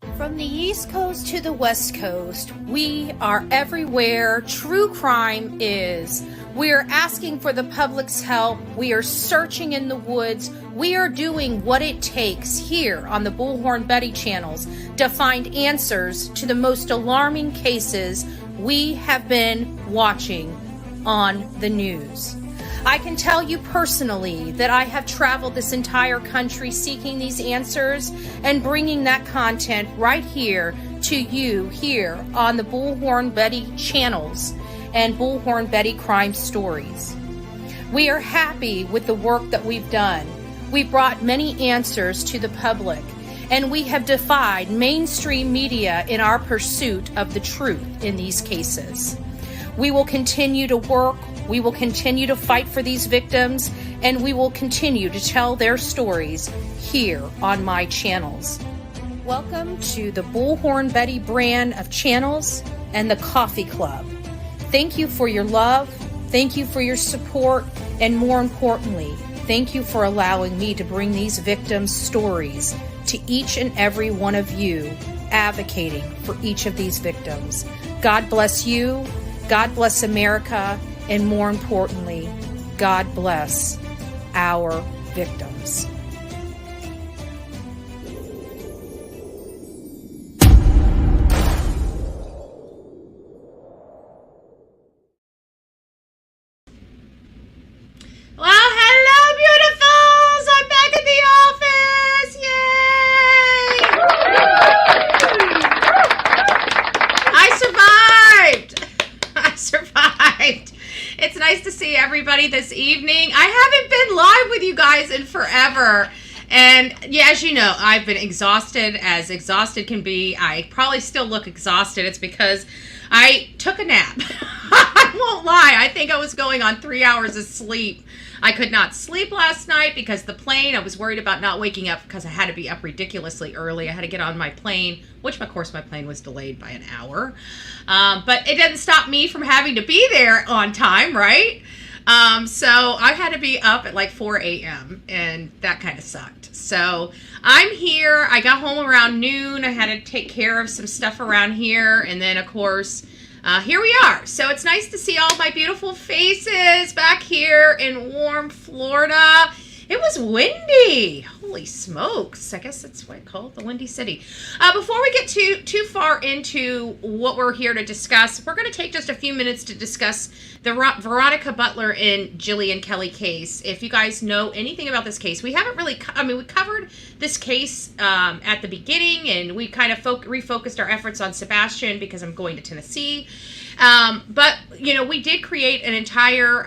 From the East Coast to the West Coast, we are everywhere true crime is. We are asking for the public's help. We are searching in the woods. We are doing what it takes here on the Bullhorn Betty channels to find answers to the most alarming cases we have been watching on the news. I can tell you personally that I have traveled this entire country seeking these answers and bringing that content right here to you here on the Bullhorn Betty channels and Bullhorn Betty Crime Stories. We are happy with the work that we've done. We brought many answers to the public, and we have defied mainstream media in our pursuit of the truth in these cases. We will continue to work. We will continue to fight for these victims, and we will continue to tell their stories here on my channels. Welcome to the Bullhorn Betty brand of channels and the Coffee Club. Thank you for your love. Thank you for your support. And more importantly, thank you for allowing me to bring these victims' stories to each and every one of you, advocating for each of these victims. God bless you. God bless America. And more importantly, God bless our victims. Well, hello, beautifuls! I'm back at the office! Yay! I survived! It's nice to see everybody this evening. I haven't been live with you guys in forever. And yeah, as you know, I've been exhausted as exhausted can be. I probably still look exhausted. It's because I took a nap. I won't lie. I think I was going on 3 hours of sleep. I could not sleep last night because the plane, I was worried about not waking up because I had to be up ridiculously early. I had to get on my plane, which of course my plane was delayed by an hour. But it didn't stop me from having to be there on time, right? So I had to be up at like 4 a.m. and that kind of sucked. So I'm here. I got home around noon. I had to take care of some stuff around here. And then of course, here we are. So it's nice to see all my beautiful faces back here in warm Florida. It was windy. Holy smokes. I guess that's what I call it, the Windy City. Before we get too far into what we're here to discuss, we're going to take just a few minutes to discuss the Veronica Butler and Jillian Kelly case. If you guys know anything about this case, we haven't really, we covered this case at the beginning, and we kind of refocused our efforts on Sebastian because I'm going to Tennessee. But, you know, we did create an entire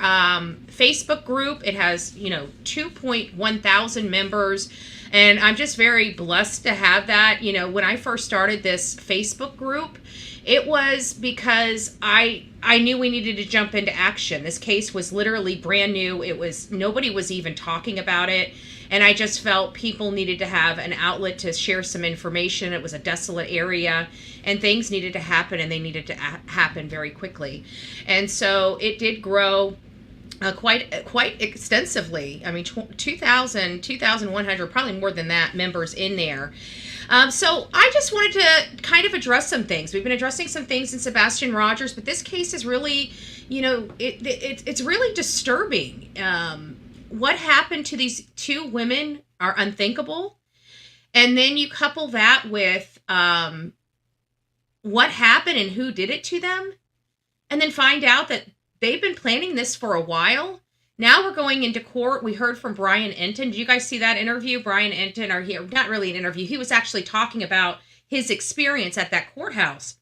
Facebook group. It has, 2.1 thousand members. And I'm just very blessed to have that. You know, when I first started this Facebook group, it was because I knew we needed to jump into action. This case was literally brand new. Nobody was even talking about it. And I just felt people needed to have an outlet to share some information. It was a desolate area and things needed to happen, and they needed to happen very quickly. And so it did grow quite extensively. I mean, 2,100, probably more than that, members in there. So I just wanted to kind of address some things. We've been addressing some things in Sebastian Rogers, but this case is really, it's really disturbing. What happened to these two women are unthinkable. And then you couple that with what happened and who did it to them, and then find out that they've been planning this for a while. Now we're going into court. We heard from Brian Inton. Did you guys see that interview? Brian Inton, or not really an interview. He was actually talking about his experience at that courthouse.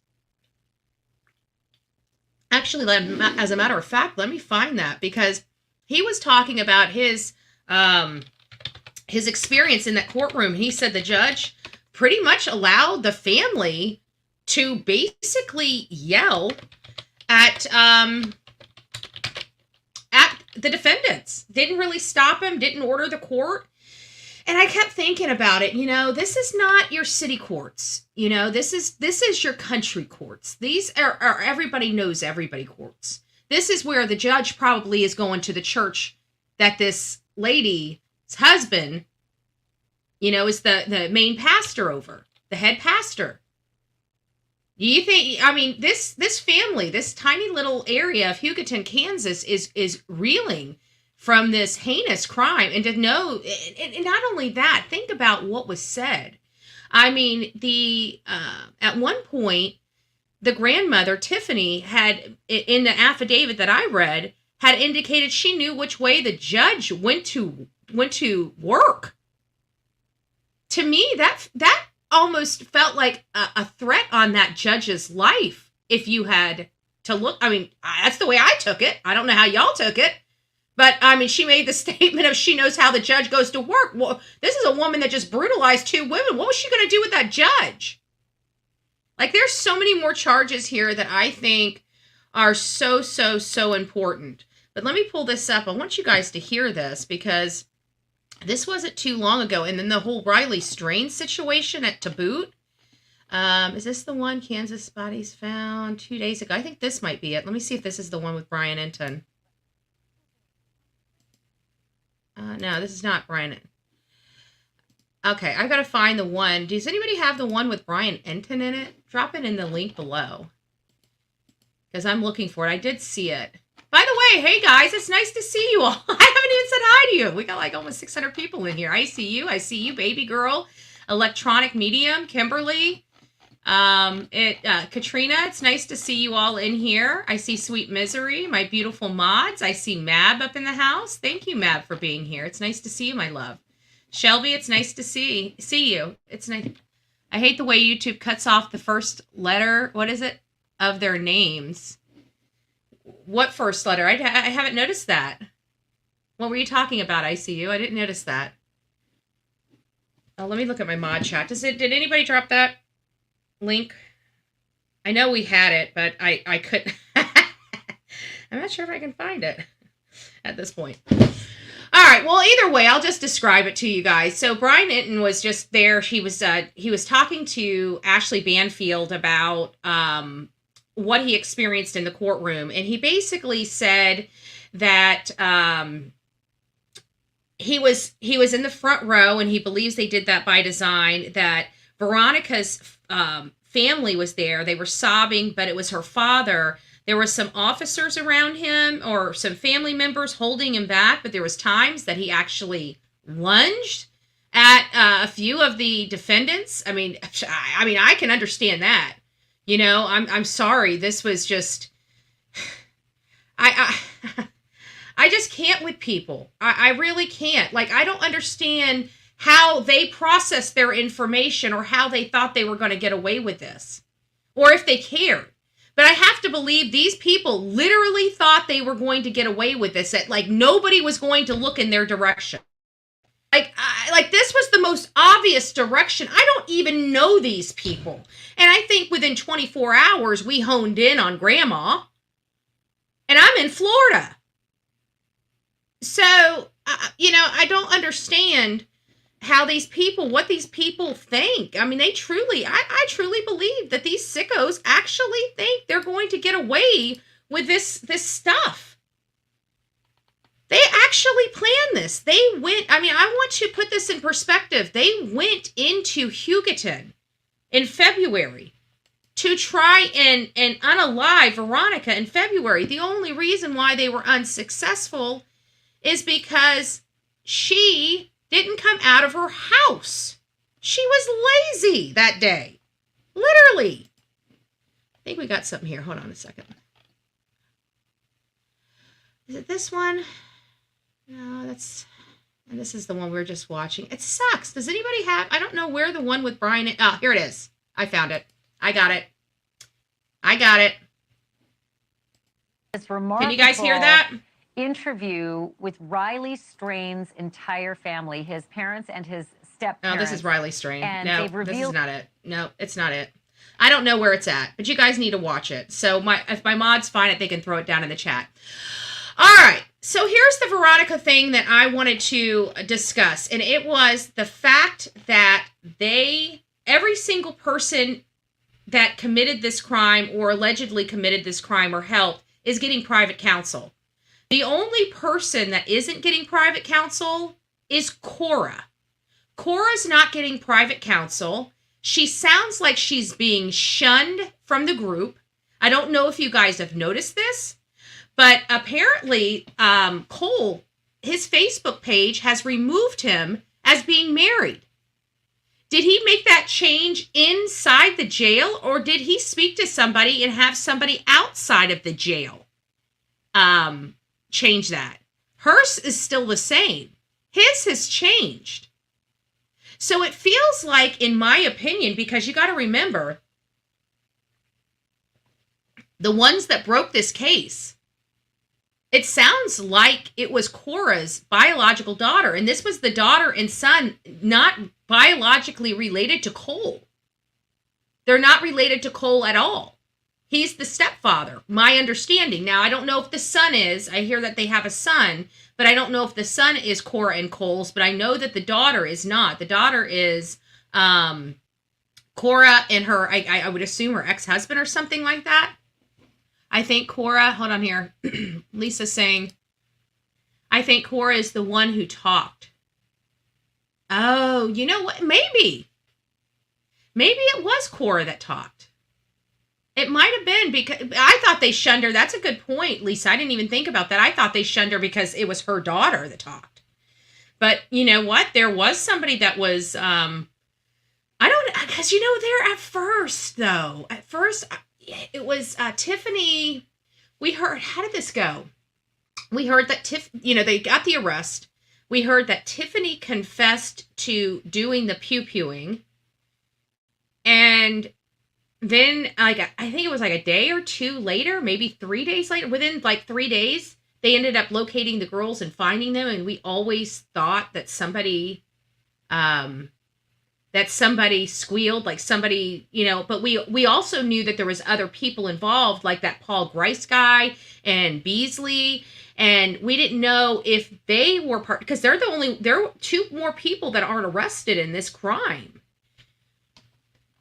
Actually, as a matter of fact, let me find that, because he was talking about his experience in that courtroom. He said the judge pretty much allowed the family to basically yell at the defendants. Didn't really stop him, didn't order the court. And I kept thinking about it, this is not your city courts. This is your country courts. These are everybody knows everybody courts. This is where the judge probably is going to the church that this lady's husband, is the main pastor over. the head pastor. You think, I mean, this family, this tiny little area of Hugoton, Kansas is reeling from this heinous crime. And to know, and not only that, think about what was said. I mean, at one point, the grandmother, Tiffany, had, in the affidavit that I read, had indicated she knew which way the judge went to work. To me, that almost felt like a threat on that judge's life. If you had to look, I mean, that's the way I took it. I don't know how y'all took it. But, I mean, she made the statement of she knows how the judge goes to work. Well, this is a woman that just brutalized 2 women. What was she going to do with that judge? Like, there's so many more charges here that I think are so, so, so important. But let me pull this up. I want you guys to hear this because this wasn't too long ago. And then the whole Riley Strain situation to boot. Is this the one? Kansas bodies found 2 days ago. I think this might be it. Let me see if this is the one with Brian Inton. No, this is not Brian. Okay, I've got to find the one. Does anybody have the one with Brian Inton in it? Drop it in the link below. Because I'm looking for it. I did see it. By the way, hey guys, it's nice to see you all. I haven't even said hi to you. We got like almost 600 people in here. I see you. I see you, baby girl. Electronic Medium, Kimberly. Katrina, it's nice to see you all in here. I see Sweet Misery, my beautiful mods. I see Mab up in the house. Thank you, Mab, for being here. It's nice to see you, my love. Shelby, it's nice to see you. It's nice. I hate the way YouTube cuts off the first letter. What is it? Of their names. What first letter? I haven't noticed that. What were you talking about, ICU? I didn't notice that. Oh, let me look at my mod chat. Did anybody drop that link? I know we had it, but I couldn't. I'm not sure if I can find it at this point. All right. Well, either way, I'll just describe it to you guys. So Brian Inton was just there. He was talking to Ashley Banfield about what he experienced in the courtroom, and he basically said that he was in the front row, and he believes they did that by design. That Veronica's family was there. They were sobbing, but it was her father. There were some officers around him or some family members holding him back, but there was times that he actually lunged at a few of the defendants. I mean, I can understand that. You know, I'm sorry. This was just, I just can't with people. I really can't. Like, I don't understand how they processed their information or how they thought they were going to get away with this or if they cared. But I have to believe these people literally thought they were going to get away with this, that like nobody was going to look in their direction. Like this was the most obvious direction. I don't even know these people. And I think within 24 hours, we honed in on Grandma. And I'm in Florida. So, I don't understand how what these people think. I mean, I truly believe that these sickos actually think they're going to get away with this stuff. They actually planned this. They went, I want to put this in perspective. They went into Hugoton in February to try and unalive Veronica in February. The only reason why they were unsuccessful is because she didn't come out of her house. She was lazy that day. Literally. I think we got something here. Hold on a second. Is it this one? No, this is the one we were just watching. It sucks. Does anybody have, I don't know where the one with Brian, oh, here it is. I found it. I got it. It's remarkable. Can you guys hear that? Interview with Riley Strain's entire family, his parents and his step-parents. Oh, this is Riley Strain. And no, this is not it. No, it's not it. I don't know where it's at, but you guys need to watch it. So if my mods find it, they can throw it down in the chat. All right. So here's the Veronica thing that I wanted to discuss. And it was the fact that every single person that committed this crime or allegedly committed this crime or helped is getting private counsel. The only person that isn't getting private counsel is Cora. Cora's not getting private counsel. She sounds like she's being shunned from the group. I don't know if you guys have noticed this, but apparently Cole, his Facebook page has removed him as being married. Did he make that change inside the jail, or did he speak to somebody and have somebody outside of the jail change that? Hers is still the same. His has changed. So it feels like, in my opinion, because you got to remember, the ones that broke this case, it sounds like it was Cora's biological daughter. And this was the daughter and son, not biologically related to Cole. They're not related to Cole at all. He's the stepfather, my understanding. Now, I don't know if the son is. I hear that they have a son, but I don't know if the son is Cora and Cole's, but I know that the daughter is not. The daughter is Cora and her, I would assume her ex-husband or something like that. I think Cora, hold on here. Lisa's saying, I think Cora is the one who talked. Oh, you know what? Maybe it was Cora that talked. It might have been, because I thought they shunned her. That's a good point, Lisa. I didn't even think about that. I thought they shunned her because it was her daughter that talked. But you know what? There was somebody that was, I don't, because there at first, it was Tiffany. We heard, how did this go? We heard that they got the arrest. We heard that Tiffany confessed to doing the pew-pewing. And then, I think it was like a day or two later, maybe 3 days later, within like 3 days, they ended up locating the girls and finding them. And we always thought that somebody squealed, like somebody, but we also knew that there was other people involved, like that Paul Grice guy and Beasley. And we didn't know if they were part, because there are 2 more people that aren't arrested in this crime.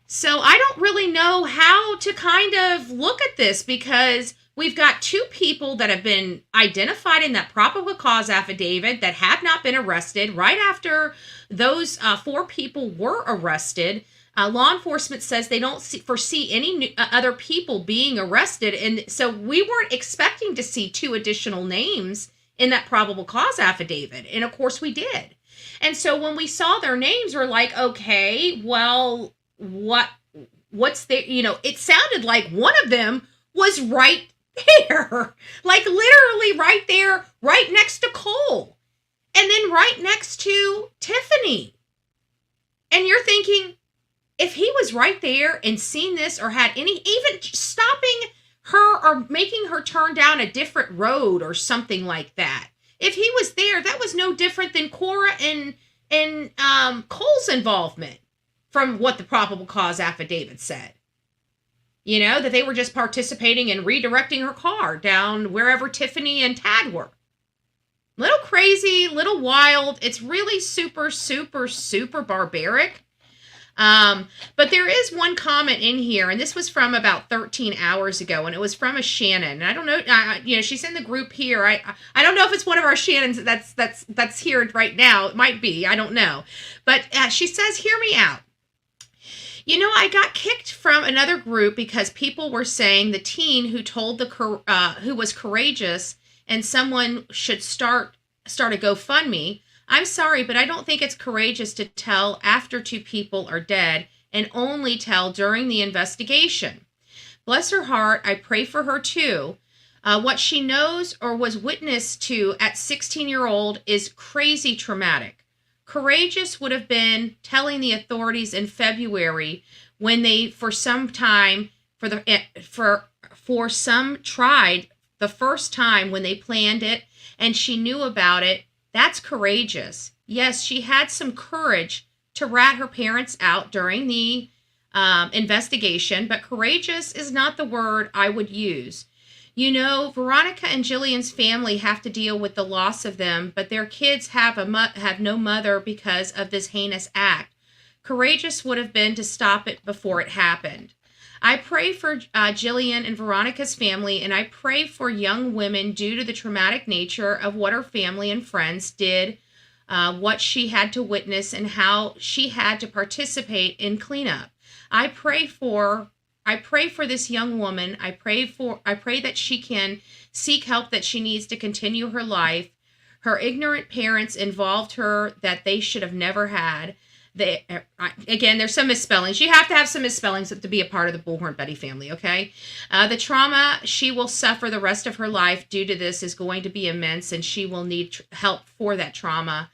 So I don't really know how to kind of look at this, because we've got 2 people that have been identified in that probable cause affidavit that have not been arrested. Right after those 4 people were arrested, law enforcement says they don't foresee any other people being arrested. And so we weren't expecting to see 2 additional names in that probable cause affidavit. And of course we did. And so when we saw their names, we're like, okay, well, what's there? It sounded like one of them was right there, like literally right there, right next to Cole, and then right next to Tiffany. And you're thinking, if he was right there and seen this, or had even stopping her or making her turn down a different road or something like that, if he was there, that was no different than Cora and Cole's involvement, from what the probable cause affidavit said. That they were just participating in redirecting her car down wherever Tiffany and Tad were. Little crazy, little wild. It's really super, super, super barbaric. But there is one comment in here, and this was from about 13 hours ago, and it was from a Shannon. And I don't know, she's in the group here. I don't know if it's one of our Shannons that's here right now. It might be. I don't know. But she says, hear me out. I got kicked from another group because people were saying the teen who told who was courageous and someone should start a GoFundMe. I'm sorry, but I don't think it's courageous to tell after 2 people are dead and only tell during the investigation. Bless her heart. I pray for her too. What she knows or was witness to at 16-year-old is crazy traumatic. Courageous would have been telling the authorities in February when they, for some tried the first time when they planned it and she knew about it. That's courageous. Yes, she had some courage to rat her parents out during the investigation, but courageous is not the word I would use. Veronica and Jillian's family have to deal with the loss of them, but their kids have no mother because of this heinous act. Courageous would have been to stop it before it happened. I pray for Jillian and Veronica's family, and I pray for young women due to the traumatic nature of what her family and friends did what she had to witness and how she had to participate in cleanup. I pray for this young woman. I pray that she can seek help that she needs to continue her life. Her ignorant parents involved her that they should have never had. Again, there's some misspellings. You have to have some misspellings to be a part of the Bullhorn Betty family, okay? The trauma she will suffer the rest of her life due to this is going to be immense, and she will need help for that trauma.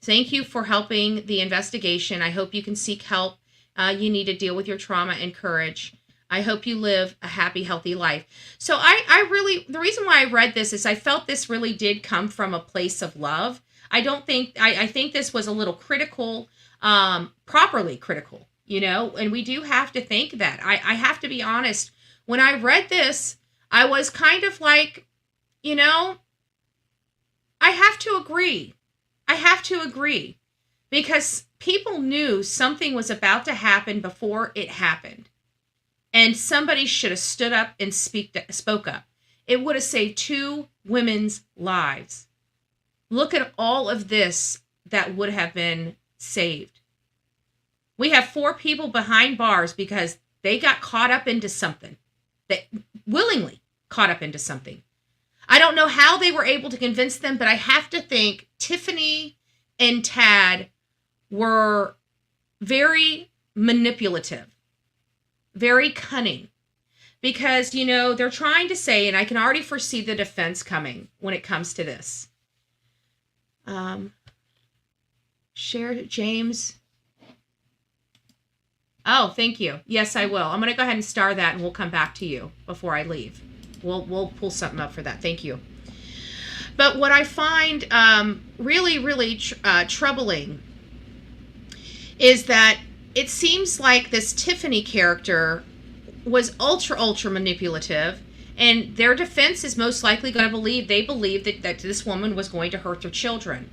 Thank you for helping the investigation. I hope you can seek help. You need to deal with your trauma and courage. I hope you live a happy, healthy life. So the reason why I read this is I felt this really did come from a place of love. I think this was a little critical, properly critical, and we do have to think that. I have to be honest. When I read this, I was kind of like, I have to agree. Because people knew something was about to happen before it happened. And somebody should have stood up and spoke up. It would have saved 2 women's lives. Look at all of this that would have been saved. We have 4 people behind bars because they got caught up into something. They willingly caught up into something. I don't know how they were able to convince them, but I have to think Tiffany and Tad were very manipulative. Very cunning, because, they're trying to say, and I can already foresee the defense coming when it comes to this. Share James. Oh, thank you. Yes, I will. I'm going to go ahead and star that, and we'll come back to you before I leave. We'll pull something up for that. Thank you. But what I find really, really troubling is that it seems like this Tiffany character was ultra manipulative, and their defense is most likely going to believe that this woman was going to hurt their children.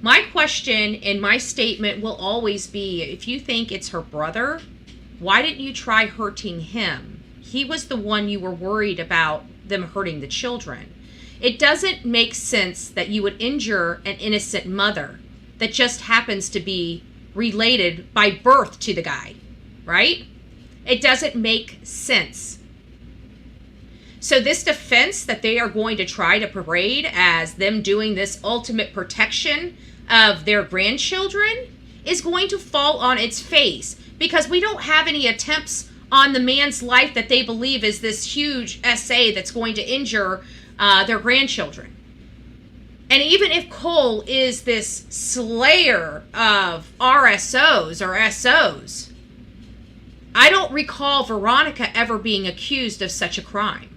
My question and my statement will always be, if you think it's her brother, why didn't you try hurting him? He was the one you were worried about them hurting the children. It doesn't make sense that you would injure an innocent mother that just happens to be related by birth to the guy, right? It doesn't make sense. So this defense that they are going to try to parade as them doing this ultimate protection of their grandchildren is going to fall on its face, because we don't have any attempts on the man's life that they believe is this huge SA that's going to injure their grandchildren. And even if Cole is this slayer of RSOs or SOs, I don't recall Veronica ever being accused of such a crime.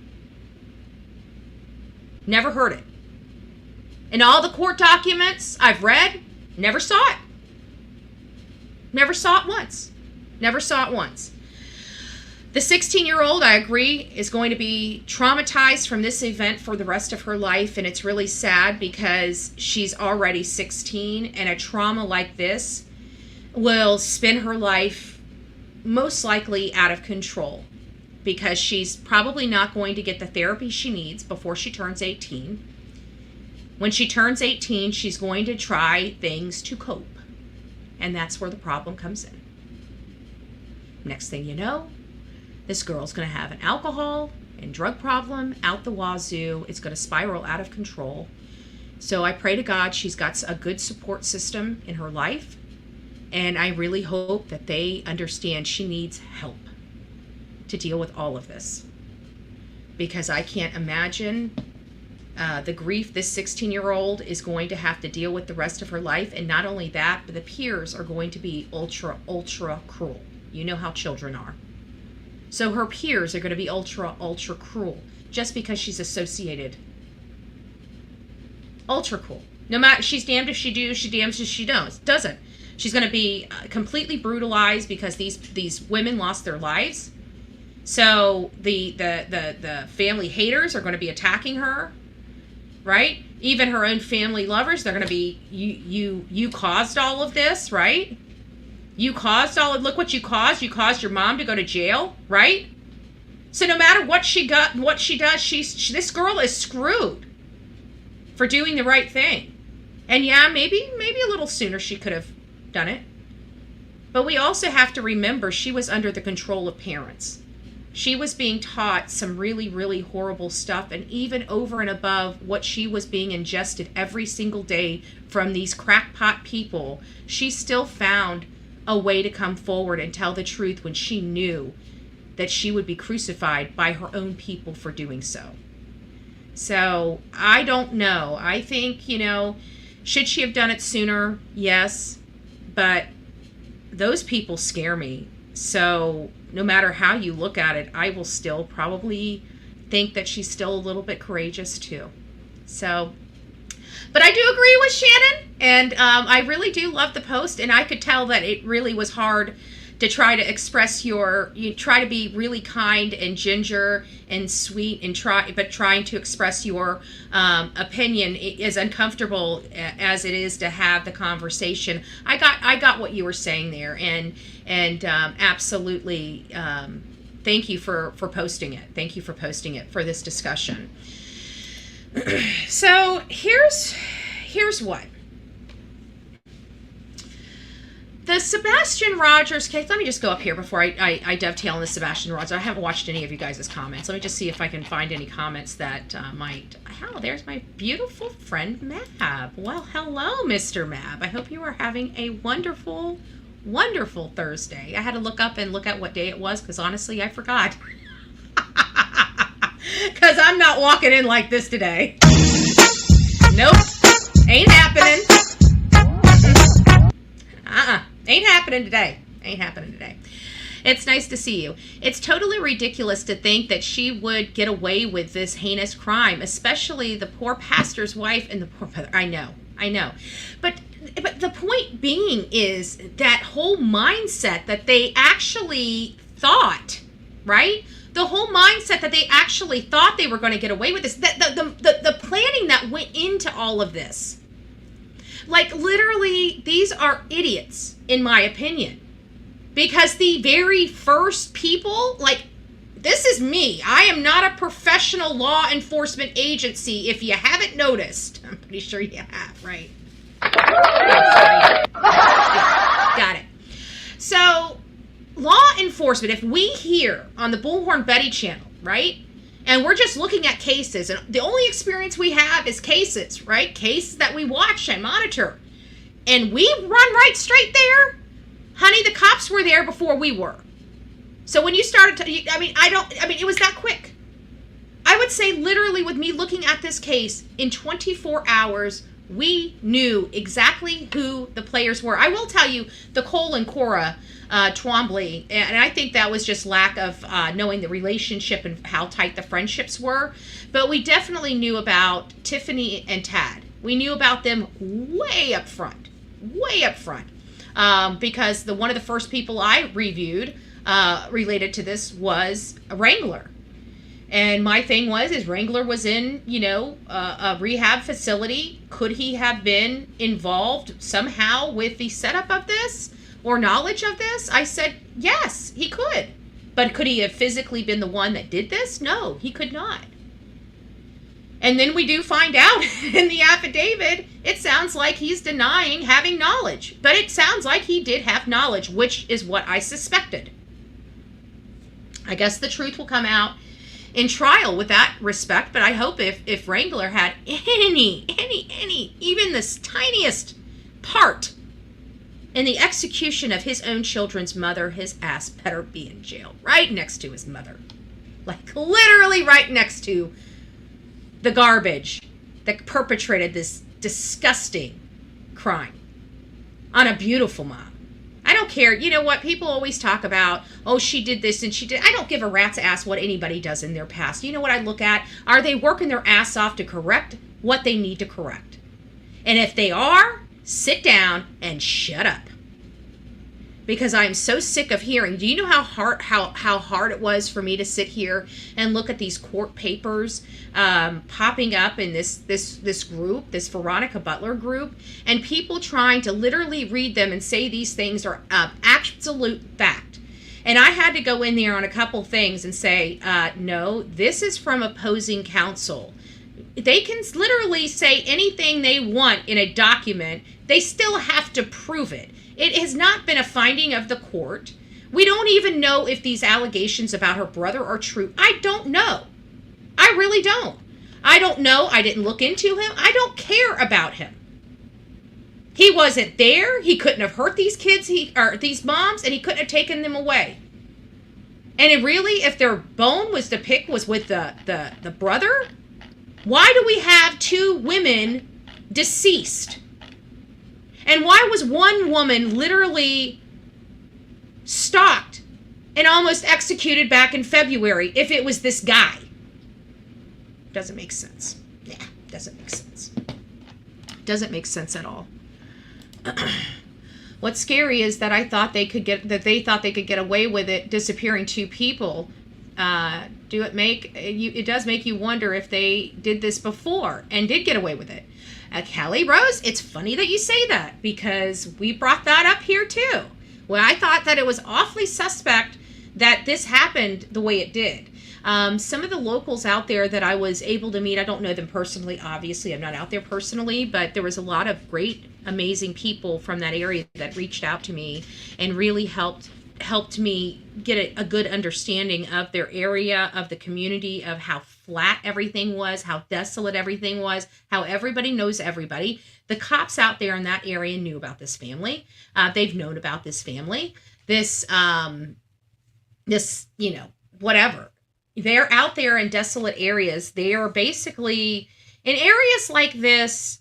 Never heard it. In all the court documents I've read, never saw it. Never saw it once. Never saw it once. The 16-year-old, I agree, is going to be traumatized from this event for the rest of her life, and it's really sad because she's already 16, and a trauma like this will spin her life most likely out of control, because she's probably not going to get the therapy she needs before she turns 18. When she turns 18, she's going to try things to cope, and that's where the problem comes in. Next thing you know, this girl's going to have an alcohol and drug problem out the wazoo. It's going to spiral out of control. So I pray to God she's got a good support system in her life. And I really hope that they understand she needs help to deal with all of this. Because I can't imagine the grief this 16-year-old is going to have to deal with the rest of her life. And not only that, but the peers are going to be ultra cruel. You know how children are. So her peers are going to be ultra cruel just because she's associated. Ultra cruel. No matter, she's damned if she do, she damned if she doesn't. She's going to be completely brutalized because these women lost their lives. So the family haters are going to be attacking her, right? Even her own family lovers, they're going to be, you caused all of this, right? You caused look what you caused. You caused your mom to go to jail, right? So no matter what she does, this girl is screwed for doing the right thing. And yeah, maybe a little sooner she could have done it. But we also have to remember she was under the control of parents. She was being taught some really, really horrible stuff, and even over and above what she was being ingested every single day from these crackpot people, she still found a way to come forward and tell the truth when she knew that she would be crucified by her own people for doing so. So, I don't know. I think, should she have done it sooner? Yes. But those people scare me. So, no matter how you look at it, I will still probably think that she's still a little bit courageous too. So, but I do agree with Shannon, and I really do love the post, and I could tell that it really was hard to try to express you try to be really kind and ginger and sweet and trying to express your opinion is uncomfortable as it is to have the conversation. I got what you were saying there, and absolutely thank you for posting it. Thank you for posting it for this discussion. So here's what. The Sebastian Rogers case, let me just go up here before I dovetail on the Sebastian Rogers. I haven't watched any of you guys' comments. Let me just see if I can find any comments that might... Oh, there's my beautiful friend Mab. Well, hello, Mr. Mab. I hope you are having a wonderful, wonderful Thursday. I had to look up and look at what day it was because honestly, I forgot. Because I'm not walking in like this today. Nope. Ain't happening. Ain't happening today. Ain't happening today. It's nice to see you. It's totally ridiculous to think that she would get away with this heinous crime, especially the poor pastor's wife and the poor mother. I know. But the point being is that whole mindset that they actually thought, right? The whole mindset that they actually thought they were going to get away with this. The planning that went into all of this. Like, literally, these are idiots, in my opinion. Because the very first people, like, this is me. I am not a professional law enforcement agency, if you haven't noticed. I'm pretty sure you have, right? Yeah, got it. So, law enforcement, if we here on the Bullhorn Betty channel, right? And we're just looking at cases, and the only experience we have is cases, right? Cases that we watch and monitor. And we run right straight there. Honey, the cops were there before we were. So when you started to, it was that quick. I would say literally with me looking at this case, in 24 hours, we knew exactly who the players were. I will tell you, the Cole and Cora Twombly, and I think that was just lack of knowing the relationship and how tight the friendships were. But we definitely knew about Tiffany and Tad. We knew about them way up front, because one of the first people I reviewed related to this was a Wrangler. And my thing is Wrangler was in, a rehab facility. Could he have been involved somehow with the setup of this or knowledge of this? I said, yes, he could. But could he have physically been the one that did this? No, he could not. And then we do find out in the affidavit, it sounds like he's denying having knowledge. But it sounds like he did have knowledge, which is what I suspected. I guess the truth will come out in trial with that respect, but I hope if Wrangler had any, even this tiniest part in the execution of his own children's mother, his ass better be in jail, right next to his mother. Like literally right next to the garbage that perpetrated this disgusting crime on a beautiful mom. I don't care. You know what? People always talk about, oh, she did this and she did. I don't give a rat's ass what anybody does in their past. You know what I look at? Are they working their ass off to correct what they need to correct? And if they are, sit down and shut up. Because I'm so sick of hearing. Do you know how hard it was for me to sit here and look at these court papers popping up in this group, this Veronica Butler group, and people trying to literally read them and say these things are absolute fact. And I had to go in there on a couple things and say, no, this is from opposing counsel. they can literally say anything they want in a document. They still have to prove it. It has not been a finding of the court. We don't even know if these allegations about her brother are true. I don't know. I really don't. I don't know. I didn't look into him. I don't care about him. He wasn't there. He couldn't have hurt these kids, or these moms, and he couldn't have taken them away. And really, if their bone was to pick was with the brother, why do we have 2 women deceased? And why was one woman literally stalked and almost executed back in February if it was this guy? Doesn't make sense. Yeah, doesn't make sense. Doesn't make sense at all. What's scary is that they thought they could get away with it disappearing 2 people. It does make you wonder if they did this before and did get away with it. Kelly Rose, it's funny that you say that, because we brought that up here too. Well, I thought that it was awfully suspect that this happened the way it did. Some of the locals out there that I was able to meet, I don't know them personally, obviously, I'm not out there personally, but there was a lot of great, amazing people from that area that reached out to me and really helped me get a good understanding of their area, of the community, of how flat everything was, how desolate everything was, how everybody knows everybody. The cops out there in that area knew about this family. They've known about this family. Whatever. They're out there in desolate areas. They are basically, in areas like this,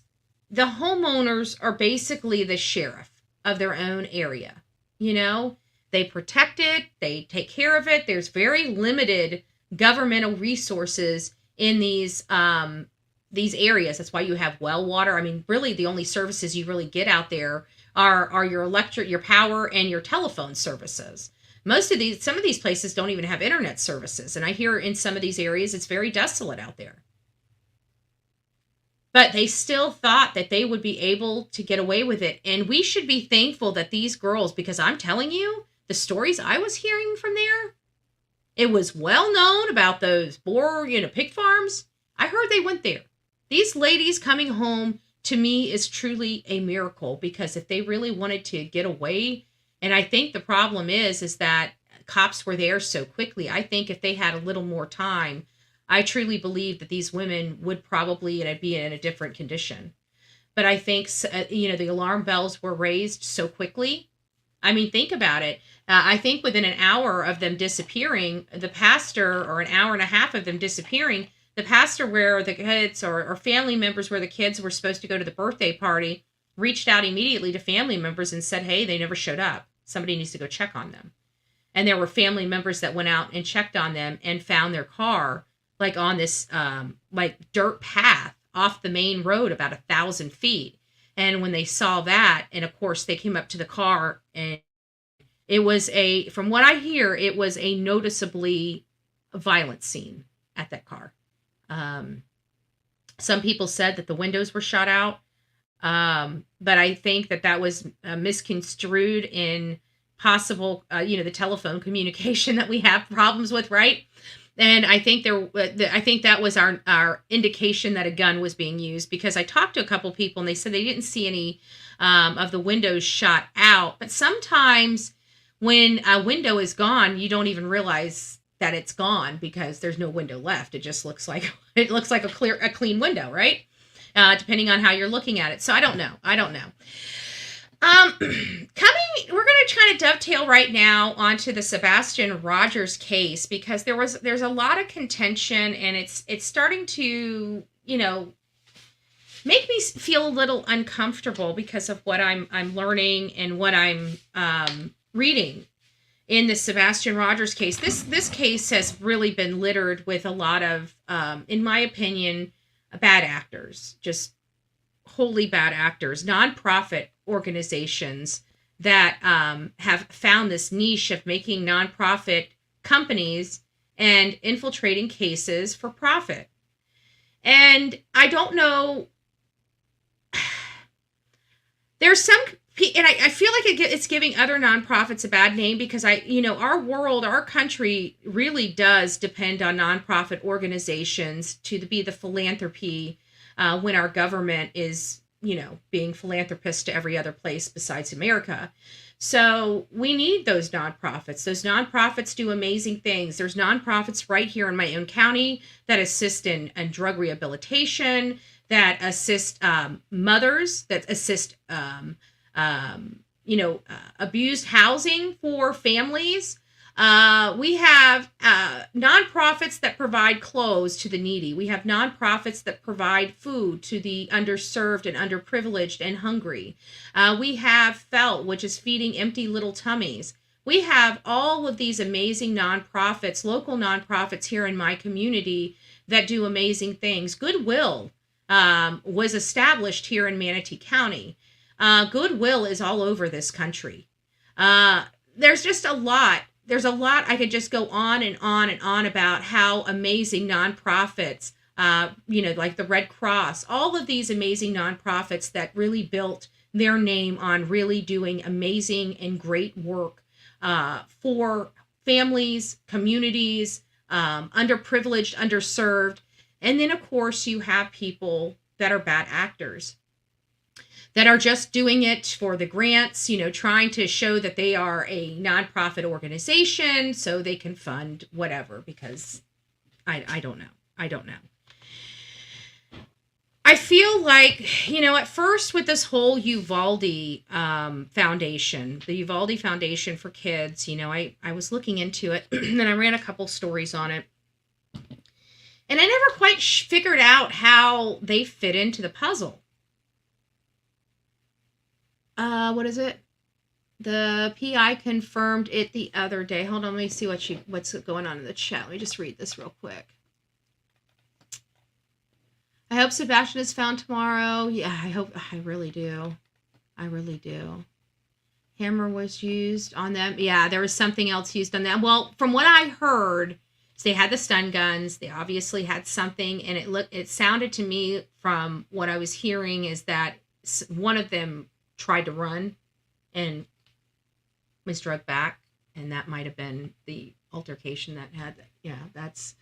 the homeowners are basically the sheriff of their own area. They protect it. They take care of it. There's very limited governmental resources in these areas. That's why you have well water. I mean, really, the only services you really get out there are your electric, your power, and your telephone services. Some of these places don't even have internet services. And I hear in some of these areas, it's very desolate out there. But they still thought that they would be able to get away with it. And we should be thankful that these girls, because I'm telling you, the stories I was hearing from there, it was well known about those pig farms. I heard they went there. These ladies coming home, to me, is truly a miracle, because if they really wanted to get away, and I think the problem is that cops were there so quickly. I think if they had a little more time, I truly believe that these women would probably be in a different condition. But I think, the alarm bells were raised so quickly. I mean, think about it. I think within an hour of them disappearing, the pastor, or an hour and a half of them disappearing, the pastor where the kids or family members where the kids were supposed to go to the birthday party reached out immediately to family members and said, hey, they never showed up. Somebody needs to go check on them. And there were family members that went out and checked on them and found their car on this dirt path off the main road about 1,000 feet. And when they saw that, and of course they came up to the car, and it was from what I hear, it was a noticeably violent scene at that car. Some people said that the windows were shot out. But I think that was misconstrued in possible, the telephone communication that we have problems with, right? And I think that was our indication that a gun was being used, because I talked to a couple people and they said they didn't see any of the windows shot out. But sometimes when a window is gone, you don't even realize that it's gone because there's no window left. It just looks like a clean window, right? Depending on how you're looking at it. So I don't know. We're going to try to dovetail right now onto the Sebastian Rogers case, because there's a lot of contention, and it's starting to, make me feel a little uncomfortable because of what I'm learning and what I'm reading in the Sebastian Rogers case. This case has really been littered with a lot of, in my opinion, bad actors, just wholly bad actors, nonprofit organizations that have found this niche of making nonprofit companies and infiltrating cases for profit. And I don't know, there's some and I feel like it's giving other nonprofits a bad name because our world, our country really does depend on nonprofit organizations to be the philanthropy when our government is, being philanthropist to every other place besides America. So we need those nonprofits. Those nonprofits do amazing things. There's nonprofits right here in my own county that assist in drug rehabilitation, that assist mothers, that assist abused housing for families. We have nonprofits that provide clothes to the needy. We have nonprofits that provide food to the underserved and underprivileged and hungry. We have Felt, which is feeding empty little tummies. We have all of these amazing nonprofits, local nonprofits here in my community that do amazing things. Goodwill was established here in Manatee County. Goodwill is all over this country. There's just a lot. There's a lot. I could just go on and on and on about how amazing nonprofits, like the Red Cross, all of these amazing nonprofits that really built their name on really doing amazing and great work for families, communities, underprivileged, underserved. And then, of course, you have people that are bad actors, that are just doing it for the grants, trying to show that they are a nonprofit organization so they can fund whatever, because I don't know. I don't know. I feel like, at first with this whole Uvalde foundation, the Uvalde Foundation for Kids, I was looking into it and I ran a couple stories on it. And I never quite figured out how they fit into the puzzle. What is it? The PI confirmed it the other day. Hold on, let me see what's going on in the chat. Let me just read this real quick. I hope Sebastian is found tomorrow. Yeah, I really do. I really do. Hammer was used on them. Yeah, there was something else used on them. Well, from what I heard, so they had the stun guns. They obviously had something, and it sounded to me from what I was hearing is that one of them tried to run and was drugged back, and that might have been the altercation that had that. Yeah, that's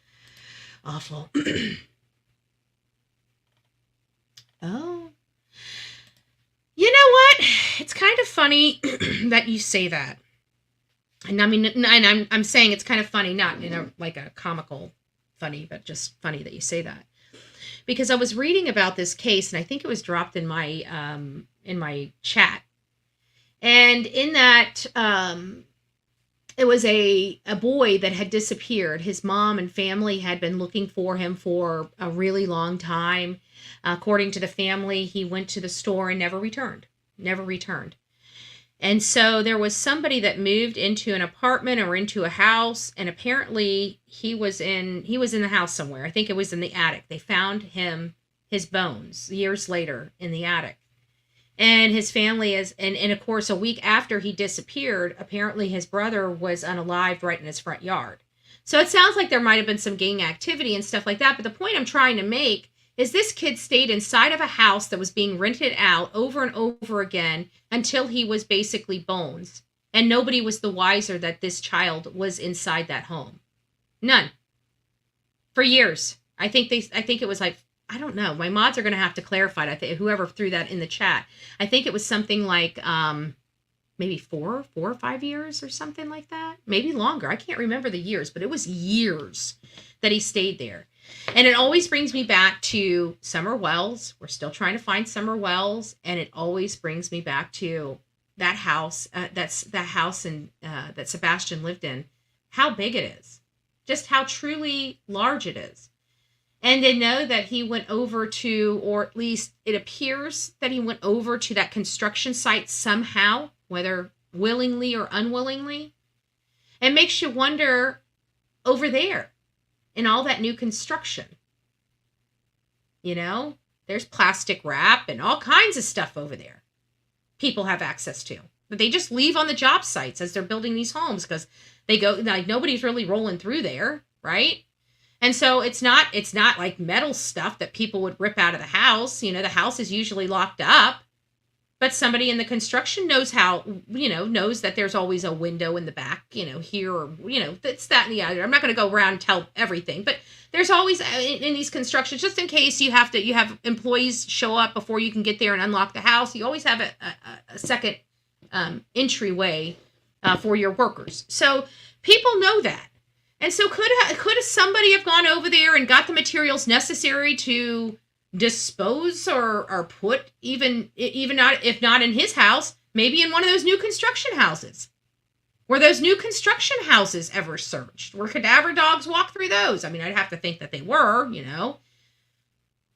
awful. Oh, you know what? It's kind of funny that you say that. And I mean, and I'm saying it's kind of funny, not in a comical funny, but just funny that you say that. Because I was reading about this case, and I think it was dropped in my chat. And in that, it was a boy that had disappeared. His mom and family had been looking for him for a really long time. According to the family, he went to the store and never returned. And so there was somebody that moved into an apartment or into a house, and apparently he was in the house somewhere. I think it was in the attic. They found his bones years later in the attic. And his family and of course, a week after he disappeared, apparently his brother was unalived right in his front yard. So it sounds like there might have been some gang activity and stuff like that. But the point I'm trying to make is this kid stayed inside of a house that was being rented out over and over again until he was basically bones. And nobody was the wiser that this child was inside that home. None. For years. I think it was like, I don't know. My mods are going to have to clarify it. I think whoever threw that in the chat. I think it was something like maybe 4 or 5 years or something like that. Maybe longer. I can't remember the years, but it was years that he stayed there. And it always brings me back to Summer Wells. We're still trying to find Summer Wells, and it always brings me back to that house. That's that house that Sebastian lived in. How big it is, just how truly large it is. And they know that he went over to, or at least it appears that he went over to that construction site somehow, whether willingly or unwillingly. It makes you wonder over there. In all that new construction, there's plastic wrap and all kinds of stuff over there people have access to, but they just leave on the job sites as they're building these homes because they go, like, nobody's really rolling through there, right? And so it's not like metal stuff that people would rip out of the house. The house is usually locked up. but somebody in the construction knows knows that there's always a window in the back, here, or, that's that and the other. I'm not going to go around and tell everything, but there's always in these constructions, just in case you have employees show up before you can get there and unlock the house, you always have a second entryway for your workers. So people know that. And so could somebody have gone over there and got the materials necessary to dispose or put even not, if not in his house, maybe in one of those new construction houses? Were those new construction houses ever searched? Were cadaver dogs walk through those? I mean, I'd have to think that they were,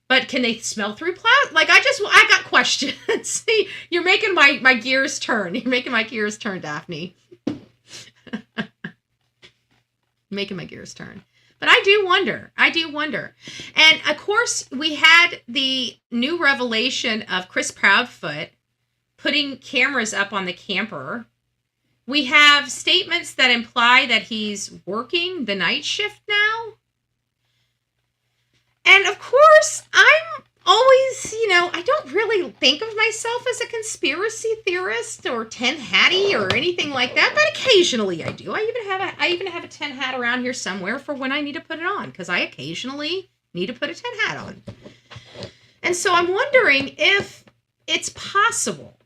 But can they smell through plastic? Like, I got questions. See, you're making my gears turn. You're making my gears turn, Daphne. Making my gears turn. But I do wonder. And of course, we had the new revelation of Chris Proudfoot putting cameras up on the camper. We have statements that imply that he's working the night shift now. And of course, I'm always, I don't really think of myself as a conspiracy theorist or tin hatty or anything like that, but occasionally I do. I even have a tin hat around here somewhere for when I need to put it on, because I occasionally need to put a tin hat on. And so I'm wondering if it's possible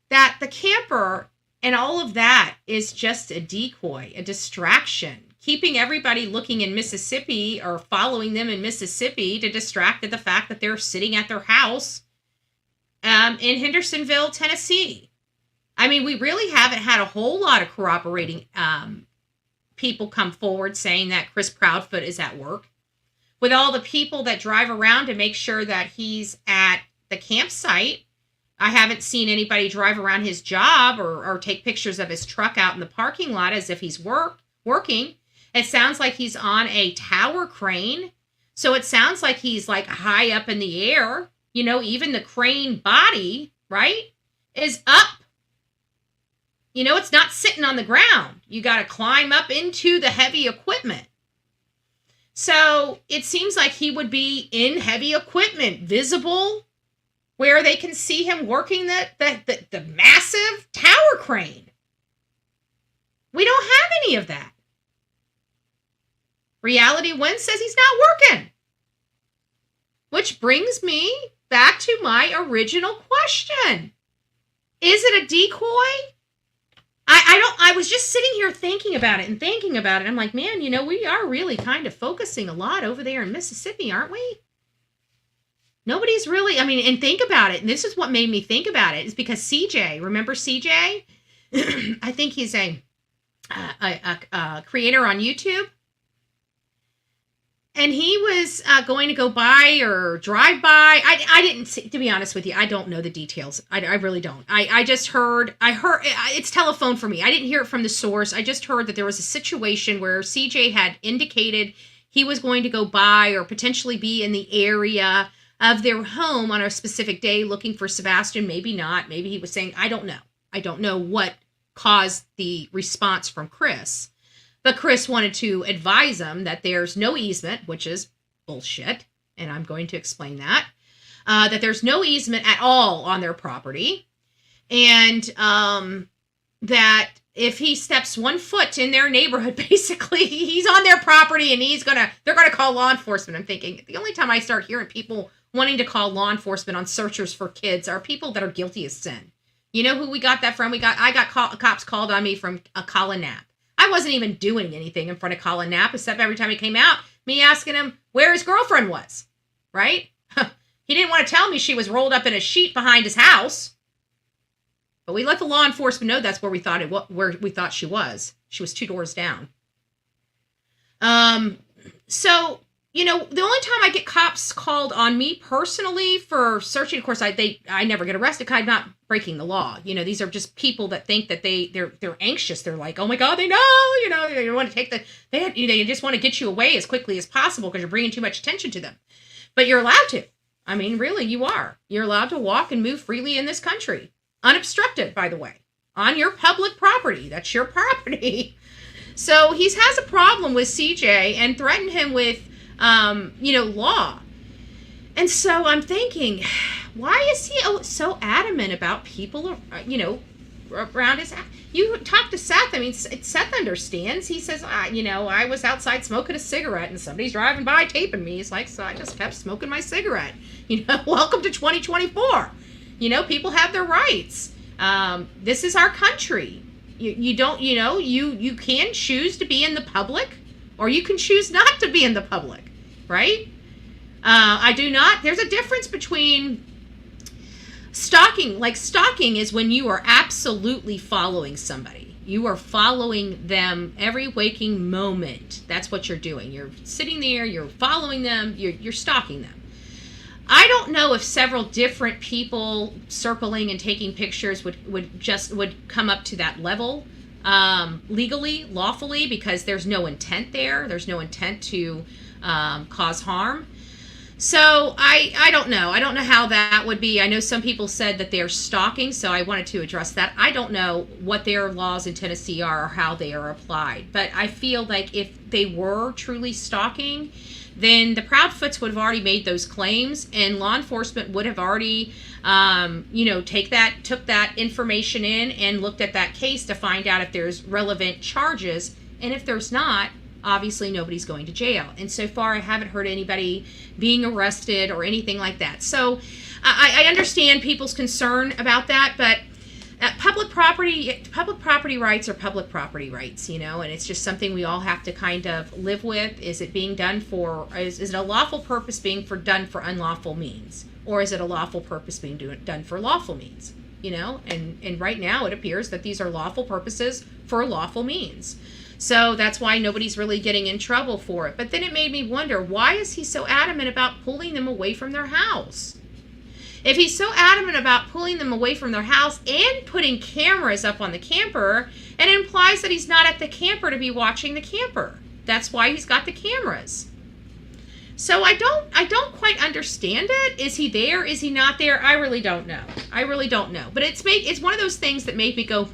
that the camper and all of that is just a decoy, a distraction, keeping everybody looking in Mississippi or following them in Mississippi to distract the fact that they're sitting at their house in Hendersonville, Tennessee. I mean, we really haven't had a whole lot of corroborating people come forward saying that Chris Proudfoot is at work. With all the people that drive around to make sure that he's at the campsite, I haven't seen anybody drive around his job or take pictures of his truck out in the parking lot as if he's working. It sounds like he's on a tower crane. So it sounds like he's like high up in the air. Even the crane body, right, is up. It's not sitting on the ground. You got to climb up into the heavy equipment. So it seems like he would be in heavy equipment, visible, where they can see him working the massive tower crane. We don't have any of that. Reality Wind says he's not working. Which brings me back to my original question. Is it a decoy? I was just sitting here thinking about it. I'm like, man, we are really kind of focusing a lot over there in Mississippi, aren't we? Nobody's really, and think about it. And this is what made me think about it, is because CJ, remember CJ? I think he's a creator on YouTube. And he was going to go by or drive by. I didn't see, to be honest with you, I don't know the details. I really don't. I just heard, it's telephone for me. I didn't hear it from the source. I just heard that there was a situation where CJ had indicated he was going to go by or potentially be in the area of their home on a specific day looking for Sebastian. Maybe not. Maybe he was saying, I don't know. I don't know what caused the response from Chris. But Chris wanted to advise him that there's no easement, which is bullshit, and I'm going to explain that, that there's no easement at all on their property, and that if he steps 1 foot in their neighborhood, basically, he's on their property, and they're going to call law enforcement. I'm thinking, the only time I start hearing people wanting to call law enforcement on searchers for kids are people that are guilty of sin. You know who we got that from? I got cops called on me from Colin Knapp. I wasn't even doing anything in front of Colin Knapp, except every time he came out, me asking him where his girlfriend was, right? He didn't want to tell me she was rolled up in a sheet behind his house. But we let the law enforcement know that's where we thought she was. She was 2 doors down. So, the only time I get cops called on me personally for searching, of course, I never get arrested because I'm not breaking the law. These are just people that think that they're anxious. They're like, oh my God, they know, they want to they just want to get you away as quickly as possible because you're bringing too much attention to them. But you're allowed to. Really, you are. You're allowed to walk and move freely in this country. Unobstructed, by the way. On your public property. That's your property. So he has a problem with CJ and threatened him with, law. And so I'm thinking, why is he so adamant about people, around his... You talk to Seth. I mean, Seth understands. He says, I was outside smoking a cigarette and somebody's driving by taping me. He's like, so I just kept smoking my cigarette. Welcome to 2024. People have their rights. This is our country. You don't, you can choose to be in the public, or you can choose not to be in the public, right? There's a difference between stalking. Like, stalking is when you are absolutely following somebody. You are following them every waking moment. That's what you're doing. You're sitting there, you're following them, you're stalking them. I don't know if several different people circling and taking pictures would come up to that level legally, lawfully, because there's no intent there. There's no intent to cause harm. So I don't know. I don't know how that would be. I know some people said that they're stalking, so I wanted to address that. I don't know what their laws in Tennessee are or how they are applied. But I feel like if they were truly stalking, then the Proudfoots would have already made those claims, and law enforcement would have already, took that information in and looked at that case to find out if there's relevant charges. And if there's not, obviously nobody's going to jail. And so far, I haven't heard anybody being arrested or anything like that. So I understand people's concern about that, but public property rights are public property rights, and it's just something we all have to kind of live with. Is it being done is it a lawful purpose being done for unlawful means? Or is it a lawful purpose being done for lawful means? And right now it appears that these are lawful purposes for lawful means. So that's why nobody's really getting in trouble for it. But then it made me wonder, why is he so adamant about pulling them away from their house? If he's so adamant about pulling them away from their house and putting cameras up on the camper, it implies that he's not at the camper to be watching the camper. That's why he's got the cameras. So I don't quite understand it. Is he there? Is he not there? I really don't know. But it's one of those things that made me go,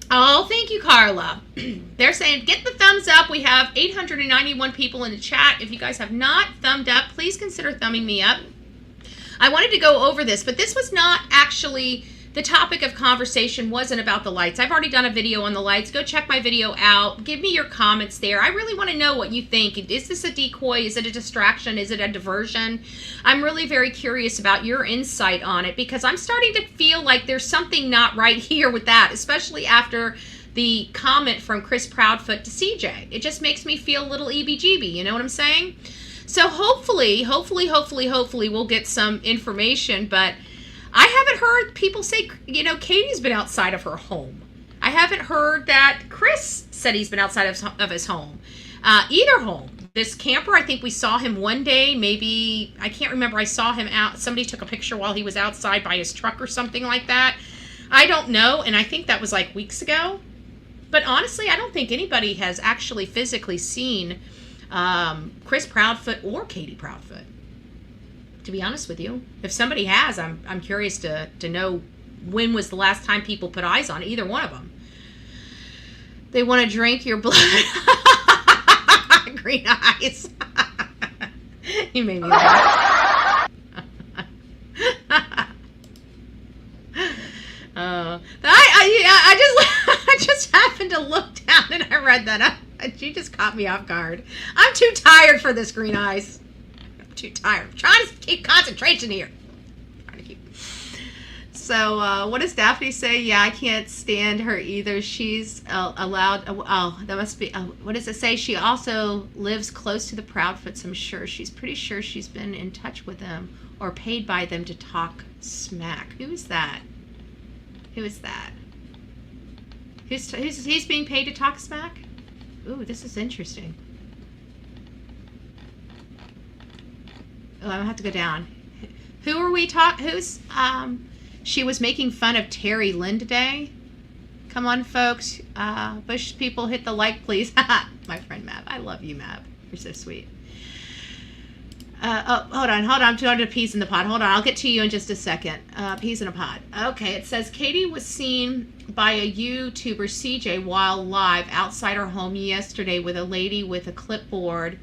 Oh, thank you, Carla. They're saying, get the thumbs up. We have 891 people in the chat. If you guys have not thumbed up, please consider thumbing me up. I wanted to go over this, but this was not actually, the topic of conversation wasn't about the lights. I've already done a video on the lights. Go check my video out. Give me your comments there. I really want to know what you think. Is this a decoy? Is it a distraction? Is it a diversion? I'm really very curious about your insight on it, because I'm starting to feel like there's something not right here with that, especially after the comment from Chris Proudfoot to CJ. It just makes me feel a little EBGB, you know what I'm saying? So hopefully we'll get some information, but I haven't heard people say, Katie's been outside of her home. I haven't heard that Chris said he's been outside of his home. Either home. This camper, I think we saw him one day, maybe, I can't remember, I saw him out, somebody took a picture while he was outside by his truck or something like that. I don't know, and I think that was like weeks ago. But honestly, I don't think anybody has actually physically seen Chris Proudfoot or Katie Proudfoot, to be honest with you. If somebody has, I'm curious to know when was the last time people put eyes on either one of them. They want to drink your blood. Green eyes. You made me laugh. I just happened to look down and I read that up. She just caught me off guard. I'm too tired for this, Green Eyes. I'm too tired. I'm trying to keep concentration here. So, what does Daphne say? Yeah, I can't stand her either. She's allowed... Oh, that must be... what does it say? She also lives close to the Proudfoots, I'm sure. She's pretty sure she's been in touch with them or paid by them to talk smack. Who is that? Who is that? He's being paid to talk smack? Ooh, this is interesting. Oh, I'm gonna have to go down. Who are we talking... Who's... She was making fun of Terry Lynn today. Come on, folks. Bush people, hit the like, please. My friend Mab. I love you, Mab. You're so sweet. Hold on. I'm doing the peas in the pod. Hold on. I'll get to you in just a second. Peas in a pod. Okay, it says Katie was seen by a YouTuber, CJ, while live outside her home yesterday with a lady with a clipboard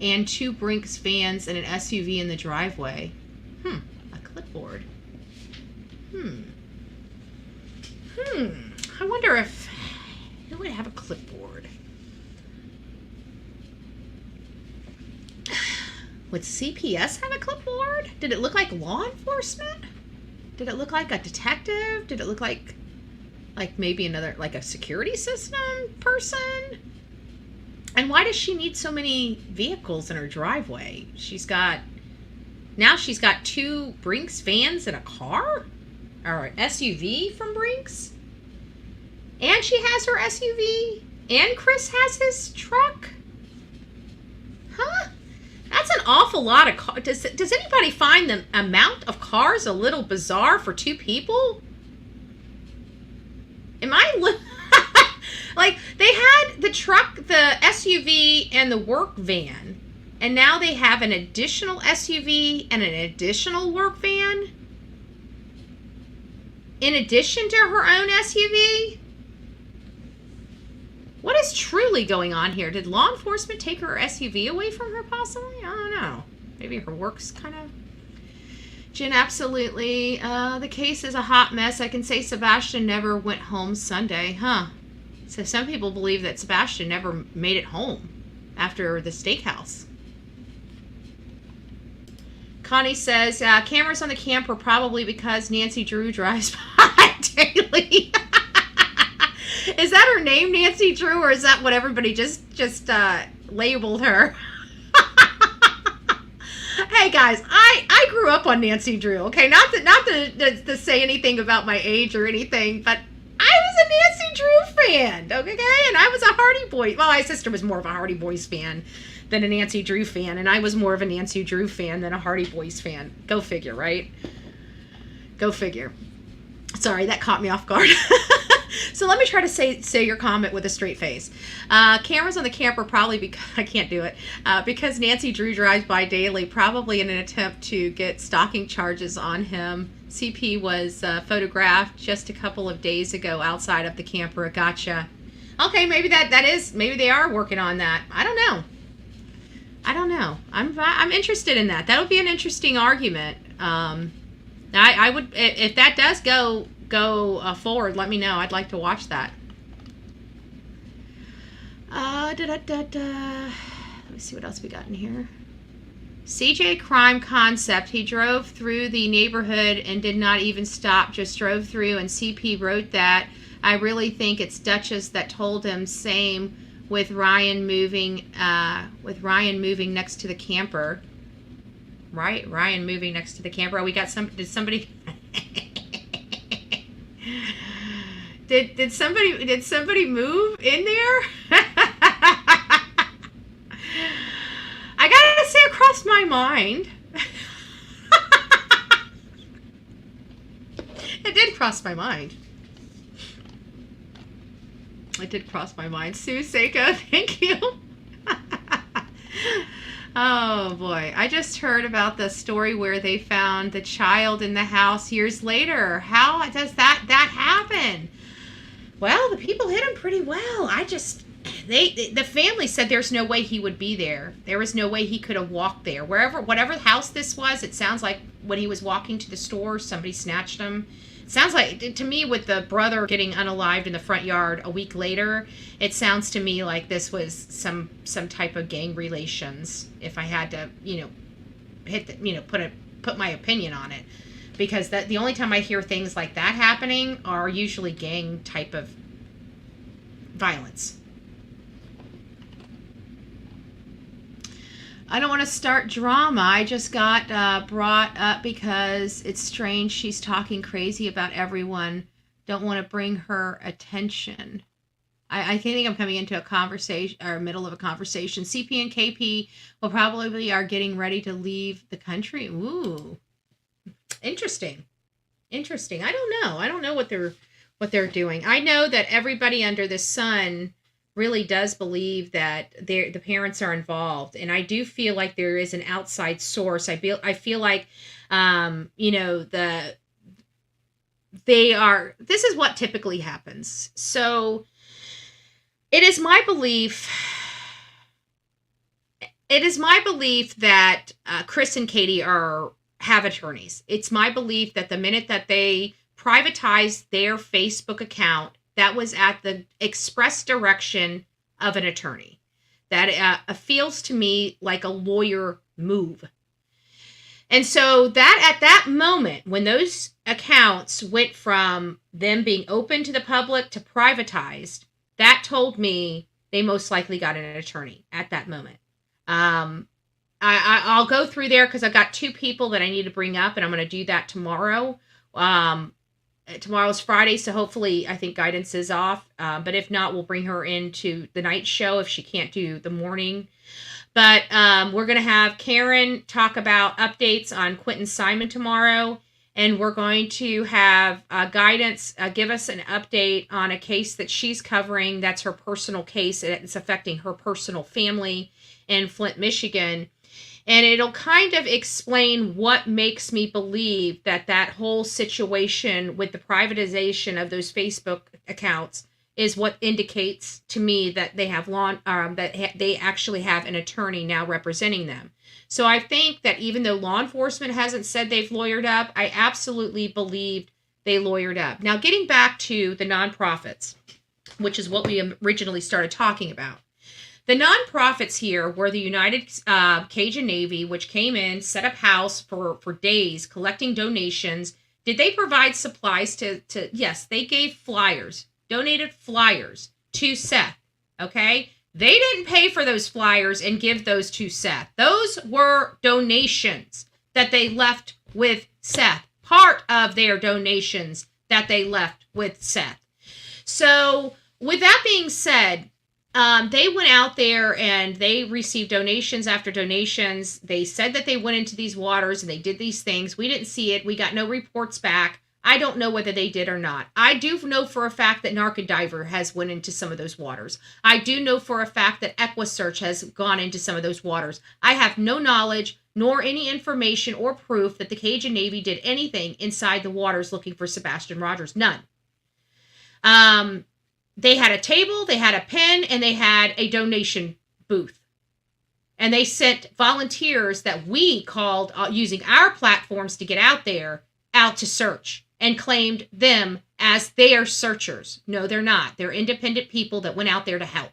and 2 Brinks vans and an SUV in the driveway. A clipboard. I wonder if who would have a clipboard? Would CPS have a clipboard? Did it look like law enforcement? Did it look like a detective? Did it look like maybe another, like a security system person? And why does she need so many vehicles in her driveway? Now she's got 2 Brinks vans and a car? Or an SUV from Brinks? And she has her SUV? And Chris has his truck? Huh? That's an awful lot of cars. Does anybody find the amount of cars a little bizarre for 2 people? Am I... Like, they had the truck, the SUV, and the work van. And now they have an additional SUV and an additional work van? In addition to her own SUV? What is truly going on here? Did law enforcement take her SUV away from her possibly? I don't know. Maybe her work's kind of... Jen, absolutely. The case is a hot mess. I can say Sebastian never went home Sunday. Huh. So some people believe that Sebastian never made it home after the steakhouse. Connie says, cameras on the camper probably because Nancy Drew drives by daily. Is that her name, Nancy Drew, or is that what everybody just labeled her? Hey guys, I grew up on Nancy Drew. Okay, not to say anything about my age or anything, but I was a Nancy Drew fan. Okay, and I was a Hardy Boys. Well, my sister was more of a Hardy Boys fan than a Nancy Drew fan, and I was more of a Nancy Drew fan than a Hardy Boys fan. Go figure, right? Go figure. Sorry, that caught me off guard. So let me try to say your comment with a straight face. Cameras on the camper probably because I can't do it because Nancy Drew drives by daily, probably in an attempt to get stalking charges on him. CP was photographed just a couple of days ago outside of the camper. Gotcha. Okay, maybe maybe they are working on that. I don't know. I'm interested in that. That'll be an interesting argument. I would, if that does go forward, let me know. I'd like to watch that. Let me see what else we got in here. CJ crime concept. He drove through the neighborhood and did not even stop, just drove through, and CP wrote that. I really think it's Duchess that told him. Same with Ryan moving next to the camper. Right? Ryan moving next to the camper. Oh, we got did somebody Did somebody move in there? I gotta say, it crossed my mind. It did cross my mind. It did cross my mind. Sue Seiko, thank you. Oh boy, I just heard about the story where they found the child in the house years later. How does that happen? Well, the people hit him pretty well. The family said there's no way he would be there. There was no way he could have walked there. Whatever house this was, it sounds like when he was walking to the store, somebody snatched him. It sounds like, to me, with the brother getting unalived in the front yard a week later, it sounds to me like this was some type of gang relations. If I had to, put my opinion on it. Because the only time I hear things like that happening are usually gang type of violence. I don't want to start drama. I just got brought up because it's strange she's talking crazy about everyone. Don't want to bring her attention. I think I'm coming into a conversation or middle of a conversation. CP and KP will probably are getting ready to leave the country. Ooh. Interesting. I don't know what they're doing. I know that everybody under the sun really does believe that the parents are involved, and I do feel like there is an outside source. I feel like this is what typically happens. So it is my belief, It is my belief that Chris and Katie have attorneys. It's my belief that the minute that they privatized their Facebook account, that was at the express direction of an attorney. That feels to me like a lawyer move. And so that at that moment, when those accounts went from them being open to the public to privatized, that told me they most likely got an attorney at that moment. I'll go through there because I've got two people that I need to bring up, and I'm going to do that tomorrow. Tomorrow's Friday, so hopefully I think guidance is off. But if not, we'll bring her into the night show if she can't do the morning. But we're going to have Karen talk about updates on Quentin Simon tomorrow. And we're going to have guidance give us an update on a case that she's covering. That's her personal case. It's affecting her personal family in Flint, Michigan. And it'll kind of explain what makes me believe that that whole situation with the privatization of those Facebook accounts is what indicates to me that they have they actually have an attorney now representing them. So I think that even though law enforcement hasn't said they've lawyered up, I absolutely believe they lawyered up. Now, getting back to the nonprofits, which is what we originally started talking about. The nonprofits here were the United Cajun Navy, which came in, set up house for days, collecting donations. Did they provide supplies to yes, they gave flyers, donated flyers to Seth, okay? They didn't pay for those flyers and give those to Seth. Those were donations that they left with Seth, part of their donations that they left with Seth. So with that being said, they went out there and they received donations after donations. They said that they went into these waters and they did these things. We didn't see it. We got no reports back. I don't know whether they did or not. I do know for a fact that Narcodiver has went into some of those waters. I do know for a fact that EquiSearch has gone into some of those waters. I have no knowledge nor any information or proof that the Cajun Navy did anything inside the waters looking for Sebastian Rogers. None. They had a table, they had a pen, and they had a donation booth. And they sent volunteers that we called using our platforms to get out there, out to search, and claimed them as their searchers. No, they're not. They're independent people that went out there to help.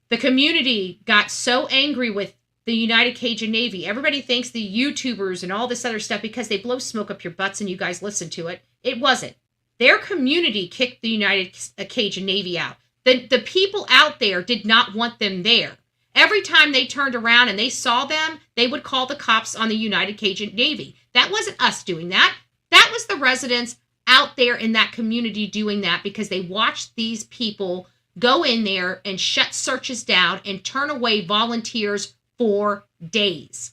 The community got so angry with the United Cajun Navy. Everybody thinks the YouTubers and all this other stuff because they blow smoke up your butts and you guys listen to it. It wasn't. Their community kicked the United Cajun Navy out. The people out there did not want them there. Every time they turned around and they saw them, they would call the cops on the United Cajun Navy. That wasn't us doing that. That was the residents out there in that community doing that because they watched these people go in there and shut searches down and turn away volunteers for days.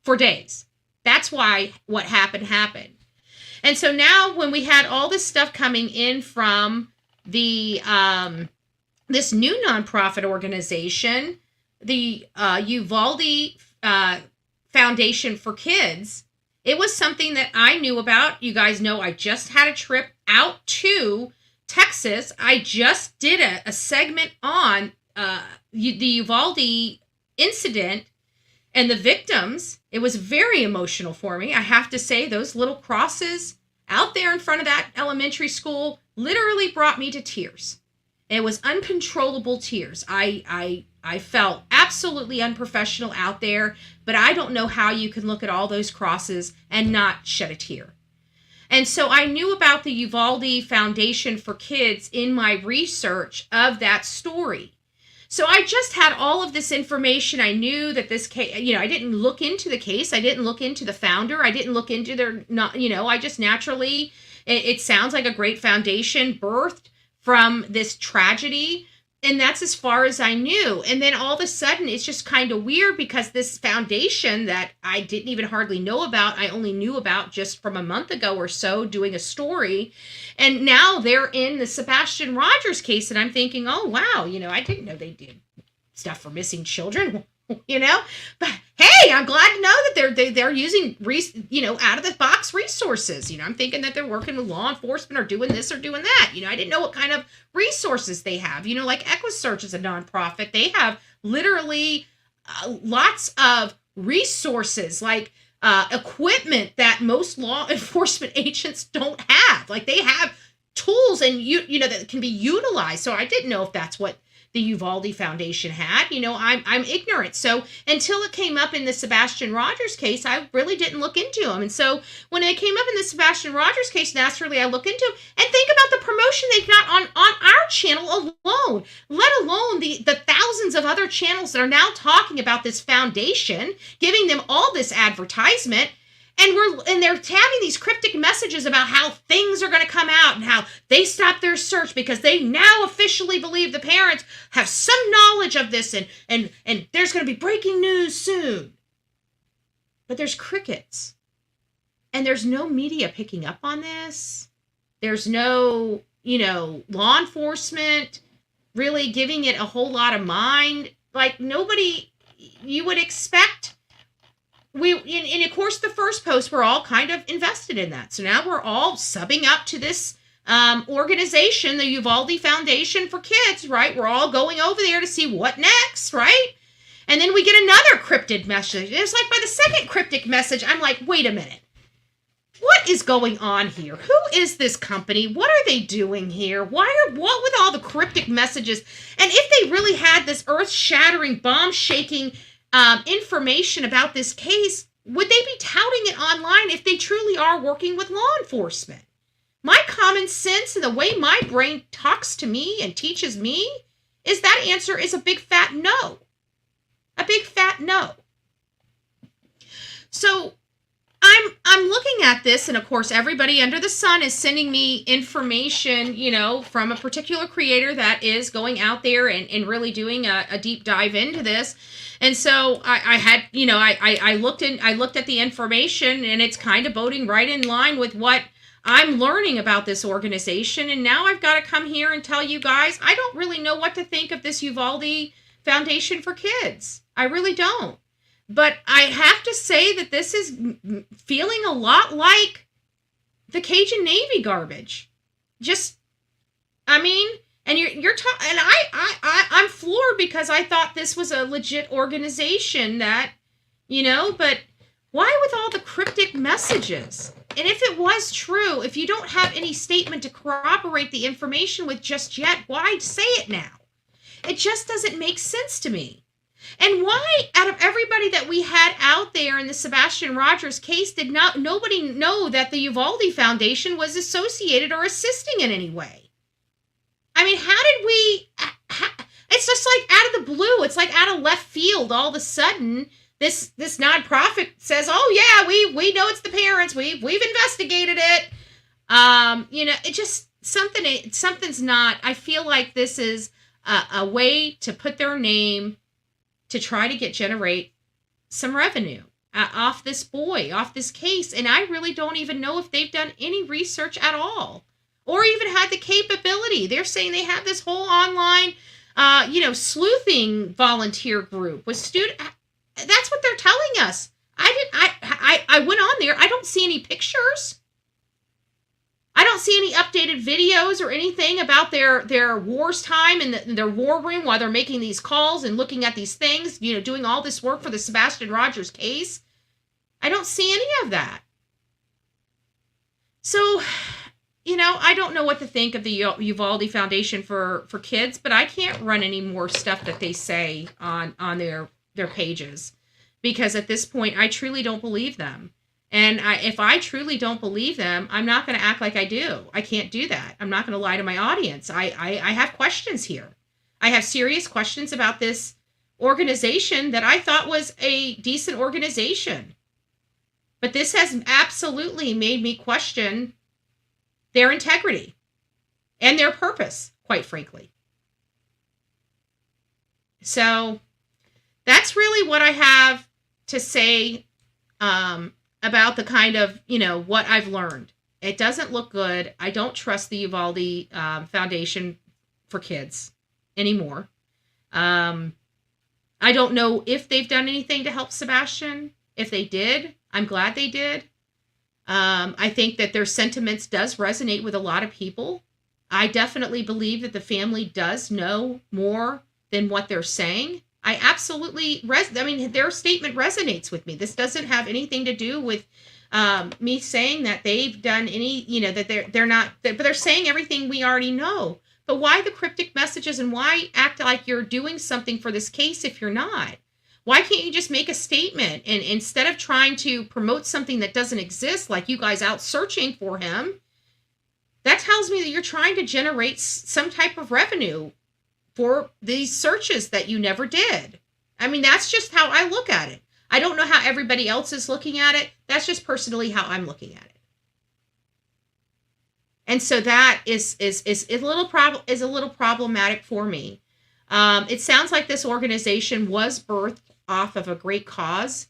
For days. That's why what happened. And so now when we had all this stuff coming in from the this new nonprofit organization, the Uvalde Foundation for Kids, it was something that I knew about. You guys know I just had a trip out to Texas. I just did a segment on the Uvalde incident and the victims. It was very emotional for me. I have to say, those little crosses out there in front of that elementary school literally brought me to tears. It was uncontrollable tears. I felt absolutely unprofessional out there, but I don't know how you can look at all those crosses and not shed a tear. And so I knew about the Uvalde Foundation for Kids in my research of that story. So I just had all of this information. I knew that this case, I didn't look into the case. I didn't look into the founder. I didn't look into I just naturally, it sounds like a great foundation birthed from this tragedy. And that's as far as I knew. And then all of a sudden, it's just kind of weird because this foundation that I didn't even hardly know about, I only knew about just from a month ago or so doing a story. And now they're in the Sebastian Rogers case. And I'm thinking, oh, wow, I didn't know they did stuff for missing children. you know, but hey, I'm glad to know that they're using, out of the box resources. I'm thinking that they're working with law enforcement or doing this or doing that. I didn't know what kind of resources they have. Like EquiSearch is a nonprofit. They have literally lots of resources, like equipment that most law enforcement agents don't have. Like they have tools and that can be utilized. So I didn't know if that's what the Uvalde Foundation had. I'm ignorant. So until it came up in the Sebastian Rogers case, I really didn't look into them. And so when it came up in the Sebastian Rogers case, naturally I look into them and think about the promotion they got on our channel alone, let alone the thousands of other channels that are now talking about this foundation, giving them all this advertisement. And they're having these cryptic messages about how things are going to come out and how they stopped their search because they now officially believe the parents have some knowledge of this and there's going to be breaking news soon. But there's crickets. And there's no media picking up on this. There's no, law enforcement really giving it a whole lot of mind. Like nobody, you would expect. And of course, the first post, we're all kind of invested in that. So now we're all subbing up to this organization, the Uvalde Foundation for Kids, right? We're all going over there to see what next, right? And then we get another cryptic message. It's like by the second cryptic message, I'm like, wait a minute. What is going on here? Who is this company? What are they doing here? What with all the cryptic messages? And if they really had this earth-shattering, bomb-shaking information about this case, would they be touting it online if they truly are working with law enforcement? My common sense and the way my brain talks to me and teaches me is that answer is a big fat no. A big fat no. So I'm looking at this, and of course everybody under the sun is sending me information, from a particular creator that is going out there and really doing a deep dive into this. And so I had, I looked at the information, and it's kind of boding right in line with what I'm learning about this organization. And now I've got to come here and tell you guys, I don't really know what to think of this Uvalde Foundation for Kids. I really don't. But I have to say that this is feeling a lot like the Cajun Navy garbage. And you're talking, and I'm floored because I thought this was a legit organization that, but why with all the cryptic messages? And if it was true, if you don't have any statement to corroborate the information with just yet, why say it now? It just doesn't make sense to me. And why, out of everybody that we had out there in the Sebastian Rogers case, did nobody know that the Uvalde Foundation was associated or assisting in any way? I mean, how did we? It's just like out of the blue. It's like out of left field. All of a sudden, this nonprofit says, "Oh yeah, we know it's the parents. We've investigated it." It just something's not. I feel like this is a way to put their name to try to generate some revenue off this case. And I really don't even know if they've done any research at all or even had the capability. They're saying they have this whole online, sleuthing volunteer group with student. That's what they're telling us. I went on there. I don't see any pictures. I don't see any updated videos or anything about their wars time and their war room while they're making these calls and looking at these things, doing all this work for the Sebastian Rogers case. I don't see any of that. So, I don't know what to think of the Uvalde Foundation for Kids, but I can't run any more stuff that they say on their pages because at this point, I truly don't believe them. And if I truly don't believe them, I'm not going to act like I do. I can't do that. I'm not going to lie to my audience. I have questions here. I have serious questions about this organization that I thought was a decent organization. But this has absolutely made me question their integrity and their purpose, quite frankly. So that's really what I have to say about the kind of, what I've learned. It doesn't look good. I don't trust the Uvalde Foundation for Kids anymore. I don't know if they've done anything to help Sebastian. If they did, I'm glad they did. I think that their sentiments does resonate with a lot of people. I definitely believe that the family does know more than what they're saying. I absolutely, their statement resonates with me. This doesn't have anything to do with me saying that they've done any, that they're not, but they're saying everything we already know. But why the cryptic messages, and why act like you're doing something for this case if you're not? Why can't you just make a statement, and instead of trying to promote something that doesn't exist, like you guys out searching for him, that tells me that you're trying to generate some type of revenue for these searches that you never did. I mean, that's just how I look at it. I don't know how everybody else is looking at it. That's just personally how I'm looking at it. And so that is a little problematic for me. It sounds like this organization was birthed off of a great cause,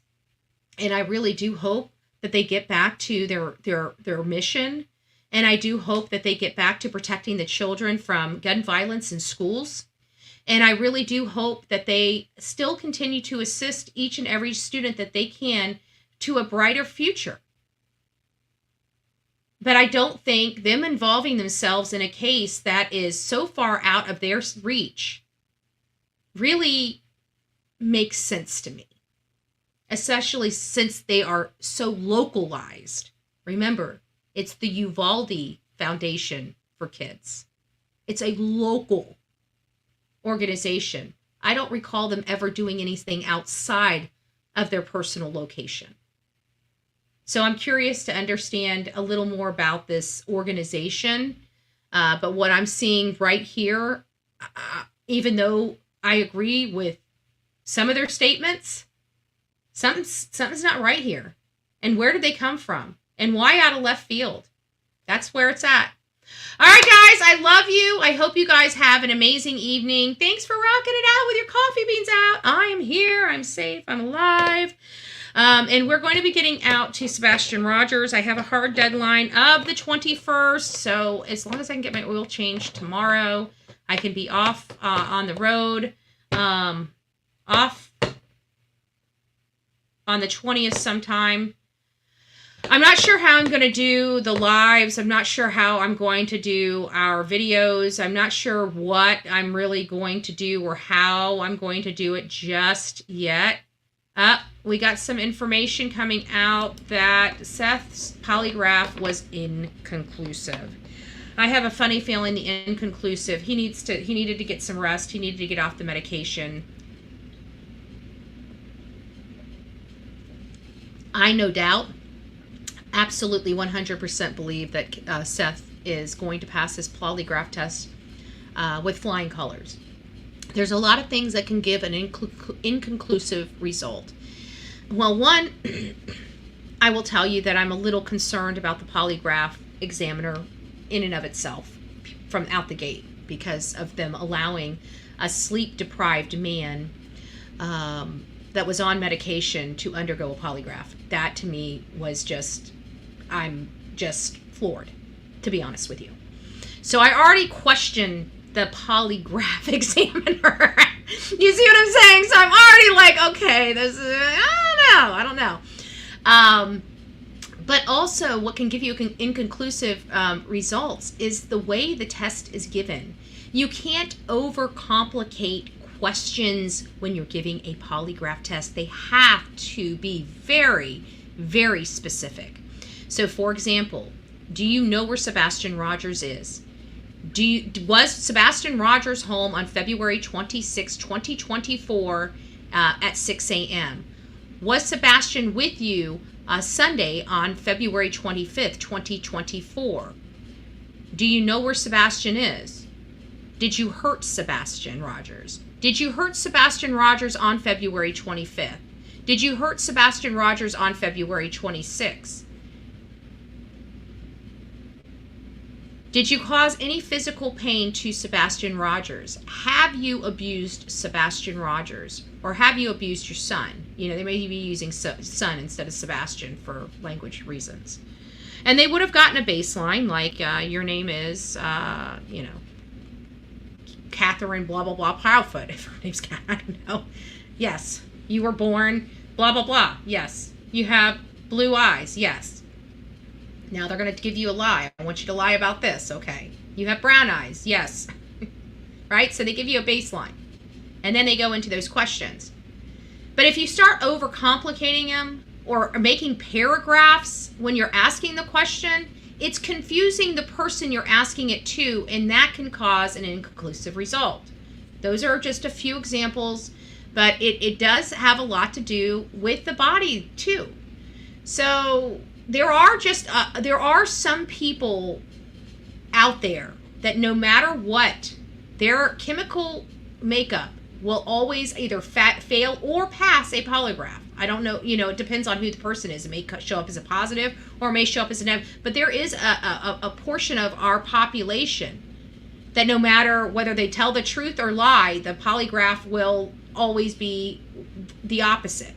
and I really do hope that they get back to their mission, and I do hope that they get back to protecting the children from gun violence in schools. And I really do hope that they still continue to assist each and every student that they can to a brighter future. But I don't think them involving themselves in a case that is so far out of their reach really makes sense to me, especially since they are so localized. Remember, it's the Uvalde Foundation for Kids. It's a local organization. I don't recall them ever doing anything outside of their personal location. So I'm curious to understand a little more about this organization. But what I'm seeing right here, even though I agree with some of their statements, something's not right here. And where did they come from? And why out of left field? That's where it's at. All right, guys, I love you. I hope you guys have an amazing evening. Thanks for rocking it out with your coffee beans out. I am here. I'm safe. I'm alive. And we're going to be getting out to Sebastian Rogers. I have a hard deadline of the 21st. So as long as I can get my oil changed tomorrow, I can be off on the road. Off on the 20th sometime. I'm not sure how I'm going to do the lives. I'm not sure how I'm going to do our videos. I'm not sure what I'm really going to do or how I'm going to do it just yet. We got some information coming out that Seth's polygraph was inconclusive. I have a funny feeling the inconclusive. He needed to get some rest. He needed to get off the medication. I no doubt, absolutely 100% believe that Seth is going to pass his polygraph test with flying colors. There's a lot of things that can give an inconclusive result. Well, one, I will tell you that I'm a little concerned about the polygraph examiner in and of itself from out the gate because of them allowing a sleep-deprived man that was on medication to undergo a polygraph. That to me was I'm just floored, to be honest with you. So I already questioned the polygraph examiner. You see what I'm saying? So I'm already like, okay, this is, I don't know. But also what can give you inconclusive results is the way the test is given. You can't overcomplicate questions when you're giving a polygraph test. They have to be very, very specific. So for example, do you know where Sebastian Rogers is? Was Sebastian Rogers home on February 26, 2024 at 6 a.m.? Was Sebastian with you Sunday on February 25th, 2024? Do you know where Sebastian is? Did you hurt Sebastian Rogers? Did you hurt Sebastian Rogers on February 25th? Did you hurt Sebastian Rogers on February 26th? Did you cause any physical pain to Sebastian Rogers? Have you abused Sebastian Rogers? Or have you abused your son? You know, they may be using son instead of Sebastian for language reasons. And they would have gotten a baseline like your name is, Catherine blah, blah, blah, Proudfoot. If her name's Cat, I don't know. Yes. You were born blah, blah, blah. Yes. You have blue eyes. Yes. Now they're going to give you a lie. I want you to lie about this. Okay. You have brown eyes. Yes. Right? So they give you a baseline. And then they go into those questions. But if you start overcomplicating them or making paragraphs when you're asking the question, it's confusing the person you're asking it to, and that can cause an inconclusive result. Those are just a few examples, but it does have a lot to do with the body too. So there are some people out there that no matter what, their chemical makeup will always either fail or pass a polygraph. I don't know, it depends on who the person is. It may show up as a positive or it may show up as a negative. But there is a portion of our population that no matter whether they tell the truth or lie, the polygraph will always be the opposite.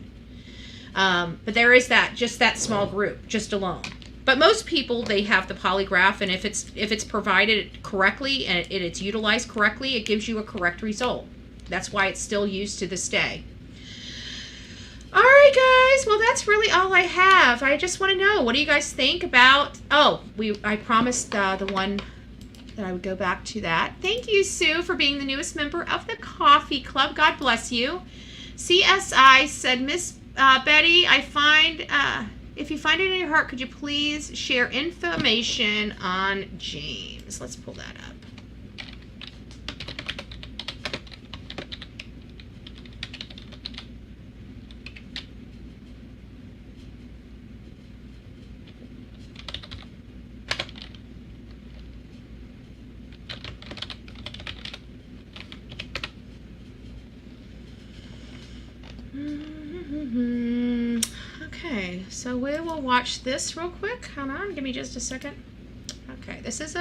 But there is just that small group, just alone. But most people, they have the polygraph, and if it's provided correctly and it's utilized correctly, it gives you a correct result. That's why it's still used to this day. All right, guys. Well, that's really all I have. I just want to know, what do you guys think about... I promised the one that I would go back to that. Thank you, Sue, for being the newest member of the Coffee Club. God bless you. CSI said, Miss Betty, if you find it in your heart, could you please share information on James? Let's pull that up. Okay, so we will watch this real quick. Hold on, give me just a second. Okay, this is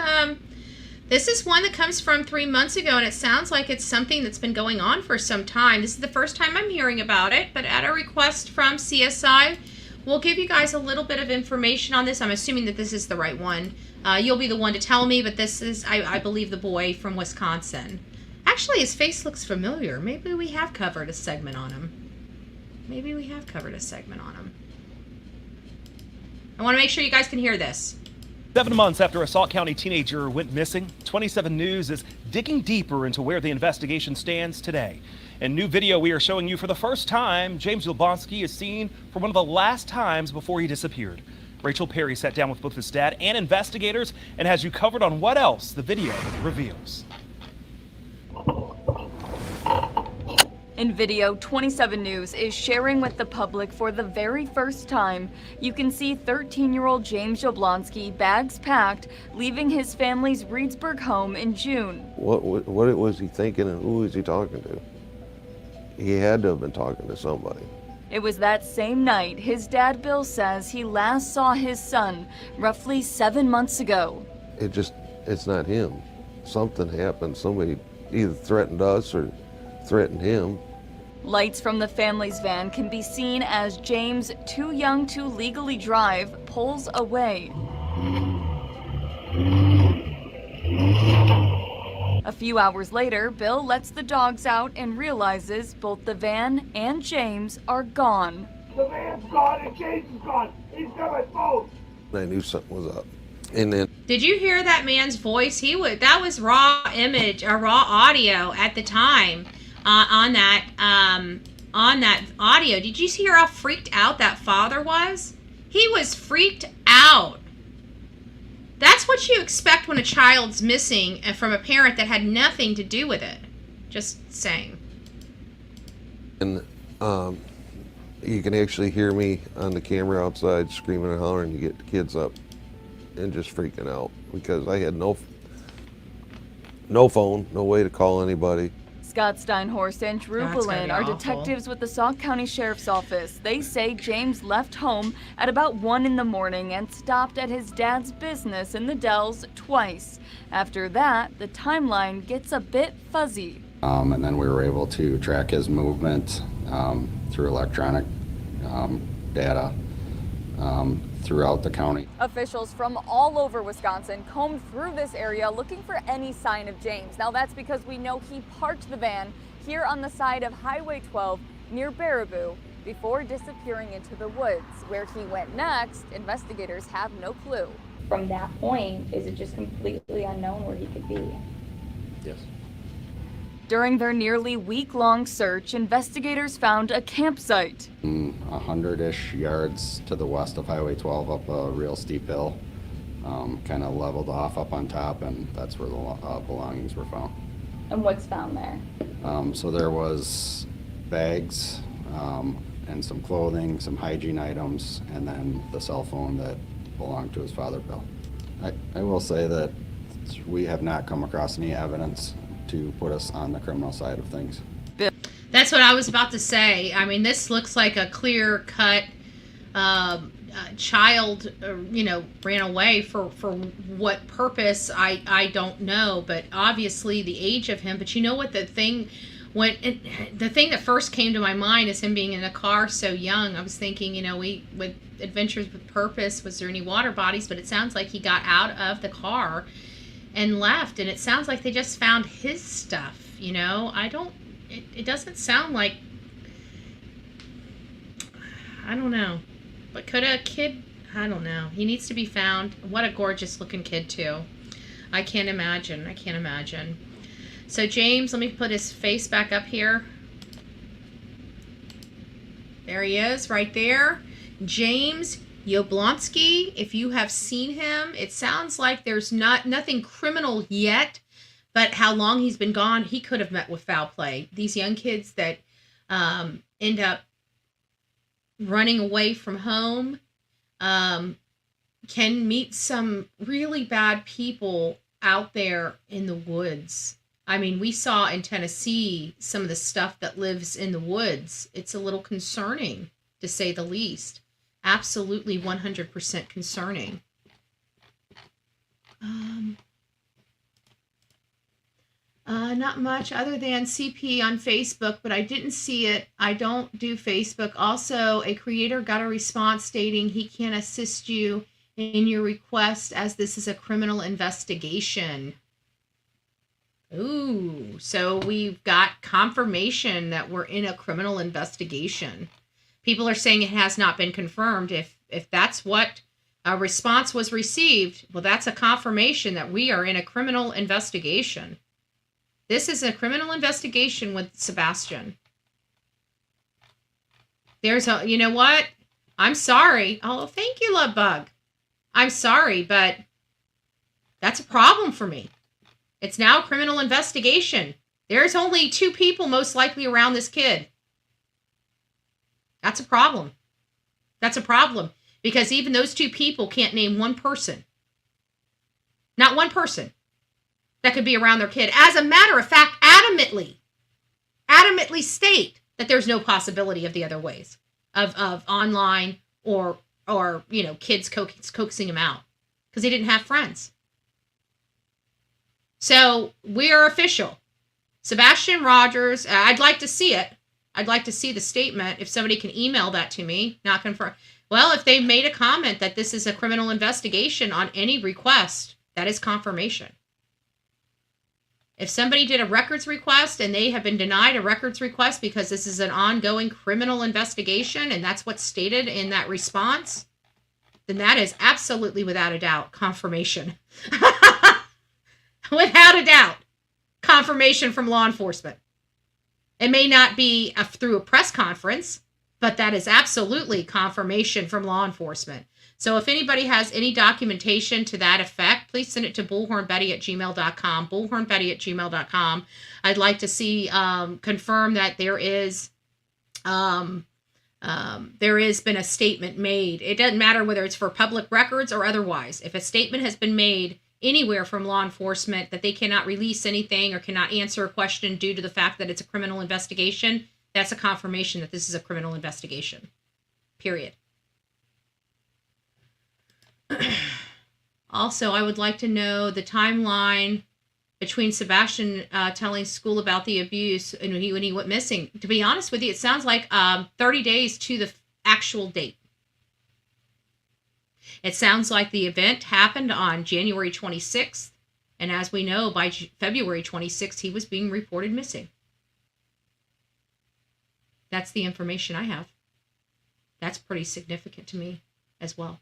one that comes from 3 months ago, and it sounds like it's something that's been going on for some time. This is the first time I'm hearing about it, but at a request from CSI, we'll give you guys a little bit of information on this. I'm assuming that this is the right one. You'll be the one to tell me, but this is, I believe, the boy from Wisconsin. Actually, his face looks familiar. Maybe we have covered a segment on him. I want to make sure you guys can hear this. 7 months after a Salt County teenager went missing, 27 News is digging deeper into where the investigation stands today. In new video we are showing you for the first time, James Jablonski is seen for one of the last times before he disappeared. Rachel Perry sat down with both his dad and investigators and has you covered on what else the video reveals. In video, 27 News is sharing with the public for the very first time. You can see 13-year-old James Jablonski, bags packed, leaving his family's Reedsburg home in June. What was he thinking, and who was he talking to? He had to have been talking to somebody. It was that same night his dad, Bill, says he last saw his son roughly 7 months ago. It's not him. Something happened. Somebody either threatened us or threatened him. Lights from the family's van can be seen as James, too young to legally drive, pulls away. A few hours later, Bill lets the dogs out and realizes both the van and James are gone. The van's gone and James is gone. He's got my phone. I knew something was up. And then, did you hear that man's voice? That was raw image or raw audio at the time on that audio. Did you hear how freaked out that father was? He was freaked out. That's what you expect when a child's missing from a parent that had nothing to do with it. Just saying. And you can actually hear me on the camera outside screaming and hollering to get the kids up and just freaking out because I had no phone, no way to call anybody. Scott Steinhorst and Drew Berlin are detectives with the Sauk County Sheriff's Office. They say James left home at about 1 in the morning and stopped at his dad's business in the Dells twice. After that, the timeline gets a bit fuzzy. And then we were able to track his movement through electronic data throughout the county. Officials from all over Wisconsin combed through this area looking for any sign of James. Now that's because we know he parked the van here on the side of Highway 12 near Baraboo before disappearing into the woods. Where he went next, investigators have no clue. From that point, is it just completely unknown where he could be? Yes. During their nearly week-long search, investigators found a campsite. 100-ish yards to the west of Highway 12 up a real steep hill, kind of leveled off up on top, and that's where the belongings were found. And what's found there? So there was bags and some clothing, some hygiene items, and then the cell phone that belonged to his father, Bill. I will say that we have not come across any evidence to put us on the criminal side of things. That's what I was about to say. I mean, this looks like a clear-cut child, ran away for what purpose, I don't know. But obviously the age of him. But you know what the thing that first came to my mind is him being in a car so young. I was thinking, with Adventures with Purpose, was there any water bodies? But it sounds like he got out of the car and left, and it sounds like they just found his stuff. It doesn't sound like, I don't know, but could a kid, I don't know, he needs to be found. What a gorgeous looking kid too. I can't imagine. So James, let me put his face back up here. There he is right there. James Yablonsky, if you have seen him, it sounds like there's nothing criminal yet, but how long he's been gone, he could have met with foul play. These young kids that end up running away from home can meet some really bad people out there in the woods. I mean, we saw in Tennessee some of the stuff that lives in the woods. It's a little concerning, to say the least. Absolutely 100% concerning. Not much other than CP on Facebook, but I didn't see it. I don't do Facebook. Also, a creator got a response stating he can't assist you in your request as this is a criminal investigation. Ooh, so we've got confirmation that we're in a criminal investigation. People are saying it has not been confirmed. If that's what a response was received, well, that's a confirmation that we are in a criminal investigation. This is a criminal investigation with Sebastian. You know what? I'm sorry. Oh, thank you, Love Bug. I'm sorry, but that's a problem for me. It's now a criminal investigation. There's only 2 people most likely around this kid. That's a problem. That's a problem. Because even those 2 people can't name one person. Not one person that could be around their kid. As a matter of fact, adamantly state that there's no possibility of the other ways of online or kids coaxing him out because he didn't have friends. So we are official. Sebastian Rogers, I'd like to see it. I'd like to see the statement. If somebody can email that to me, not confirm. Well, if they made a comment that this is a criminal investigation on any request, that is confirmation. If somebody did a records request and they have been denied a records request because this is an ongoing criminal investigation and that's what's stated in that response, then that is absolutely without a doubt confirmation. Without a doubt, confirmation from law enforcement. It may not be through a press conference, but that is absolutely confirmation from law enforcement. So if anybody has any documentation to that effect, please send it to bullhornbetty@gmail.com, bullhornbetty@gmail.com. I'd like to see confirm that there has been a statement made. It doesn't matter whether it's for public records or otherwise. If a statement has been made anywhere from law enforcement that they cannot release anything or cannot answer a question due to the fact that it's a criminal investigation, that's a confirmation that this is a criminal investigation. Period. Also, I would like to know the timeline between Sebastian telling school about the abuse and when he went missing. To be honest with you, it sounds like 30 days to the actual date. It sounds like the event happened on January 26th, and as we know, by February 26th, he was being reported missing. That's the information I have. That's pretty significant to me as well.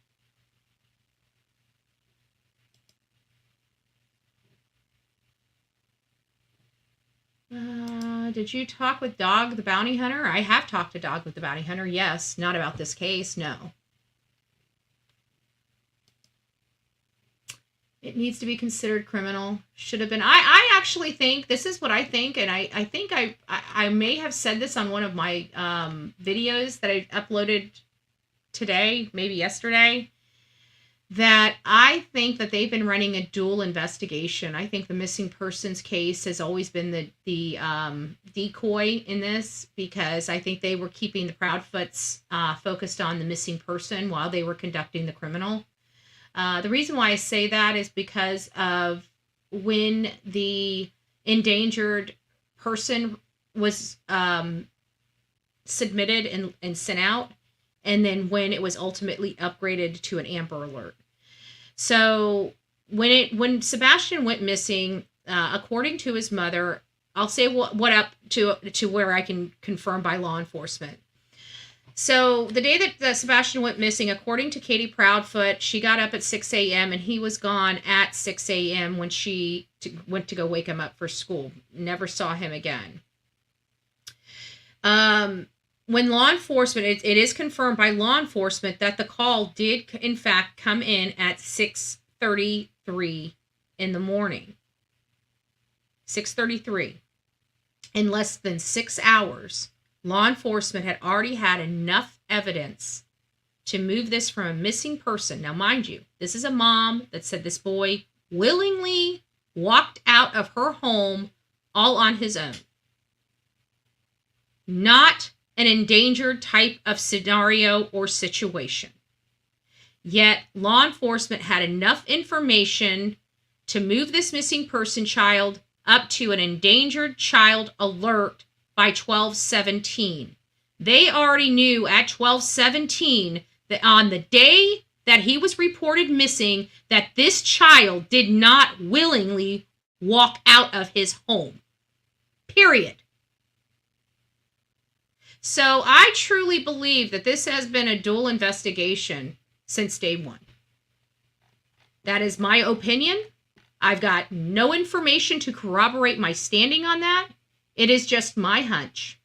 Did you talk with Dog the Bounty Hunter? I have talked to Dog with the Bounty Hunter. Yes. Not about this case. No. It needs to be considered criminal. Should have been. I actually think, this is what I think, and I think I may have said this on one of my videos that I uploaded today, maybe yesterday, that I think that they've been running a dual investigation. I think the missing persons case has always been the decoy in this, because I think they were keeping the Proudfoots focused on the missing person while they were conducting the criminal. The reason why I say that is because of when the endangered person was submitted and sent out, and then when it was ultimately upgraded to an Amber Alert. So when Sebastian went missing, according to his mother, I'll say what up to where I can confirm by law enforcement. So the day that Sebastian went missing, according to Katie Proudfoot, she got up at 6 a.m. and he was gone at 6 a.m. when she went to go wake him up for school. Never saw him again. When law enforcement, it is confirmed by law enforcement that the call did, in fact, come in at 6:33 in the morning. 6:33. In less than 6 hours, law enforcement had already had enough evidence to move this from a missing person. Now, mind you, this is a mom that said this boy willingly walked out of her home all on his own. Not an endangered type of scenario or situation. Yet, law enforcement had enough information to move this missing person child up to an endangered child alert by 12:17. They already knew at 12:17 that on the day that he was reported missing, that this child did not willingly walk out of his home. Period. So I truly believe that this has been a dual investigation since day one. That is my opinion. I've got no information to corroborate my standing on that. It is just my hunch.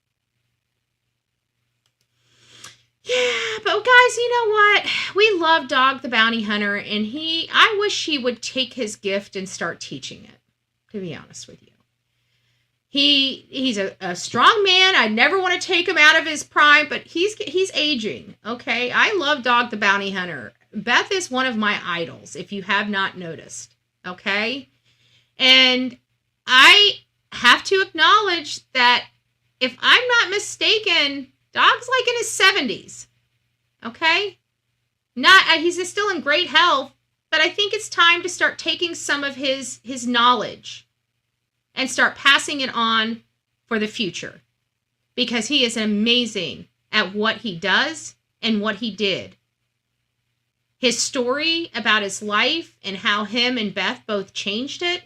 Yeah, but guys, you know what? We love Dog the Bounty Hunter, and I wish he would take his gift and start teaching it, to be honest with you. He's a strong man. I never want to take him out of his prime, but he's aging, okay? I love Dog the Bounty Hunter. Beth is one of my idols, if you have not noticed, okay? And I have to acknowledge that, if I'm not mistaken, Dog's like in his 70s, okay? He's still in great health, but I think it's time to start taking some of his knowledge and start passing it on for the future, because he is amazing at what he does and what he did. His story about his life and how him and Beth both changed it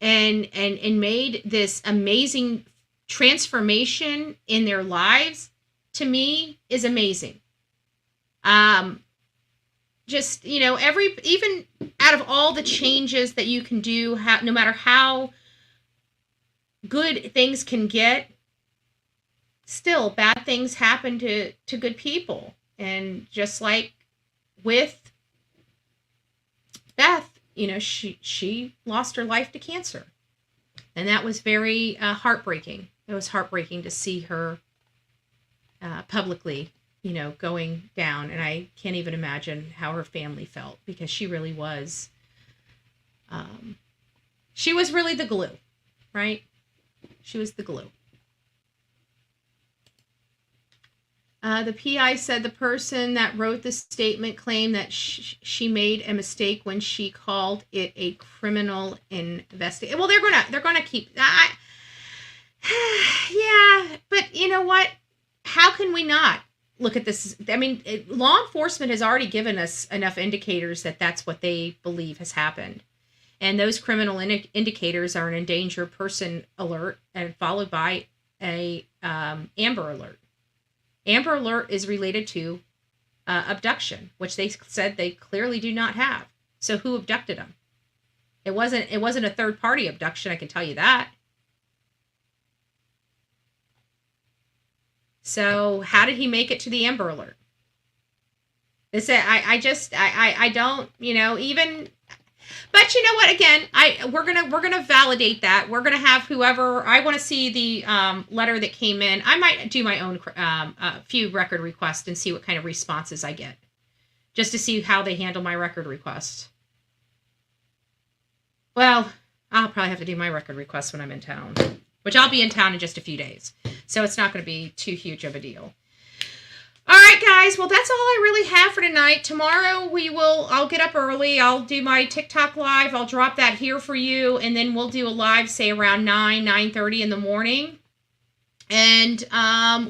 and made this amazing transformation in their lives, to me, is amazing. Just, you know, even out of all the changes that you can do, no matter how good things can get, still bad things happen to good people. And just like with Beth, you know, she lost her life to cancer, and that was very heartbreaking. It was heartbreaking to see her publicly, you know, going down, and I can't even imagine how her family felt, because she really was she was really the glue, right? She was the glue. The PI said the person that wrote the statement claimed that she made a mistake when she called it a criminal investigation. Well, they're gonna keep that. Yeah, but you know what? How can we not look at this? I mean, law enforcement has already given us enough indicators that that's what they believe has happened. And those criminal indicators are an endangered person alert, and followed by a Amber Alert. Amber Alert is related to abduction, which they said they clearly do not have. So who abducted them? It wasn't a third party abduction, I can tell you that. So how did he make it to the Amber Alert? They say I don't, even. But you know what? Again, we're gonna validate that. We're gonna have whoever. I want to see the letter that came in. I might do my own few record requests and see what kind of responses I get, just to see how they handle my record request. Well, I'll probably have to do my record request when I'm in town, which I'll be in town in just a few days, so it's not going to be too huge of a deal. All right, guys. Well, that's all I really have for tonight. Tomorrow I'll get up early. I'll do my TikTok live. I'll drop that here for you. And then we'll do a live, say around 9:30 in the morning. And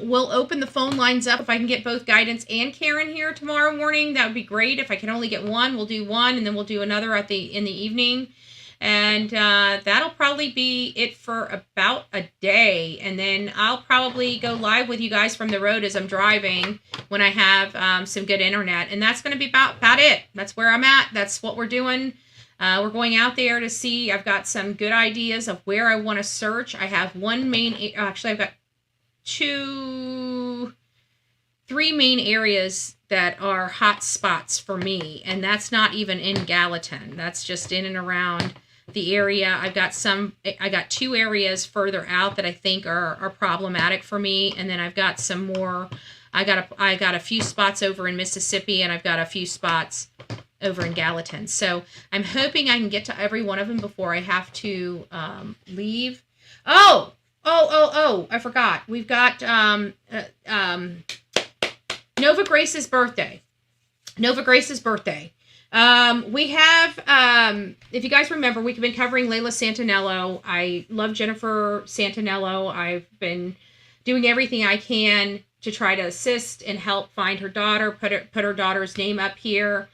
we'll open the phone lines up. If I can get both Guidance and Karen here tomorrow morning, that would be great. If I can only get one, we'll do one, and then we'll do another in the evening. And that'll probably be it for about a day. And then I'll probably go live with you guys from the road as I'm driving when I have some good internet. And that's going to be about it. That's where I'm at. That's what we're doing. We're going out there to see. I've got some good ideas of where I want to search. I have I've got 3 main areas that are hot spots for me. And that's not even in Gallatin. That's just in and around the area. I got 2 areas further out that I think are problematic for me, and then I've got some more. I got a few spots over in Mississippi, and I've got a few spots over in Gallatin. So I'm hoping I can get to every one of them before I have to leave. Oh! I forgot. We've got Nova Grace's birthday. We have, if you guys remember, we've been covering Layla Santinello. I love Jennifer Santinello. I've been doing everything I can to try to assist and help find her daughter, put her daughter's name up here.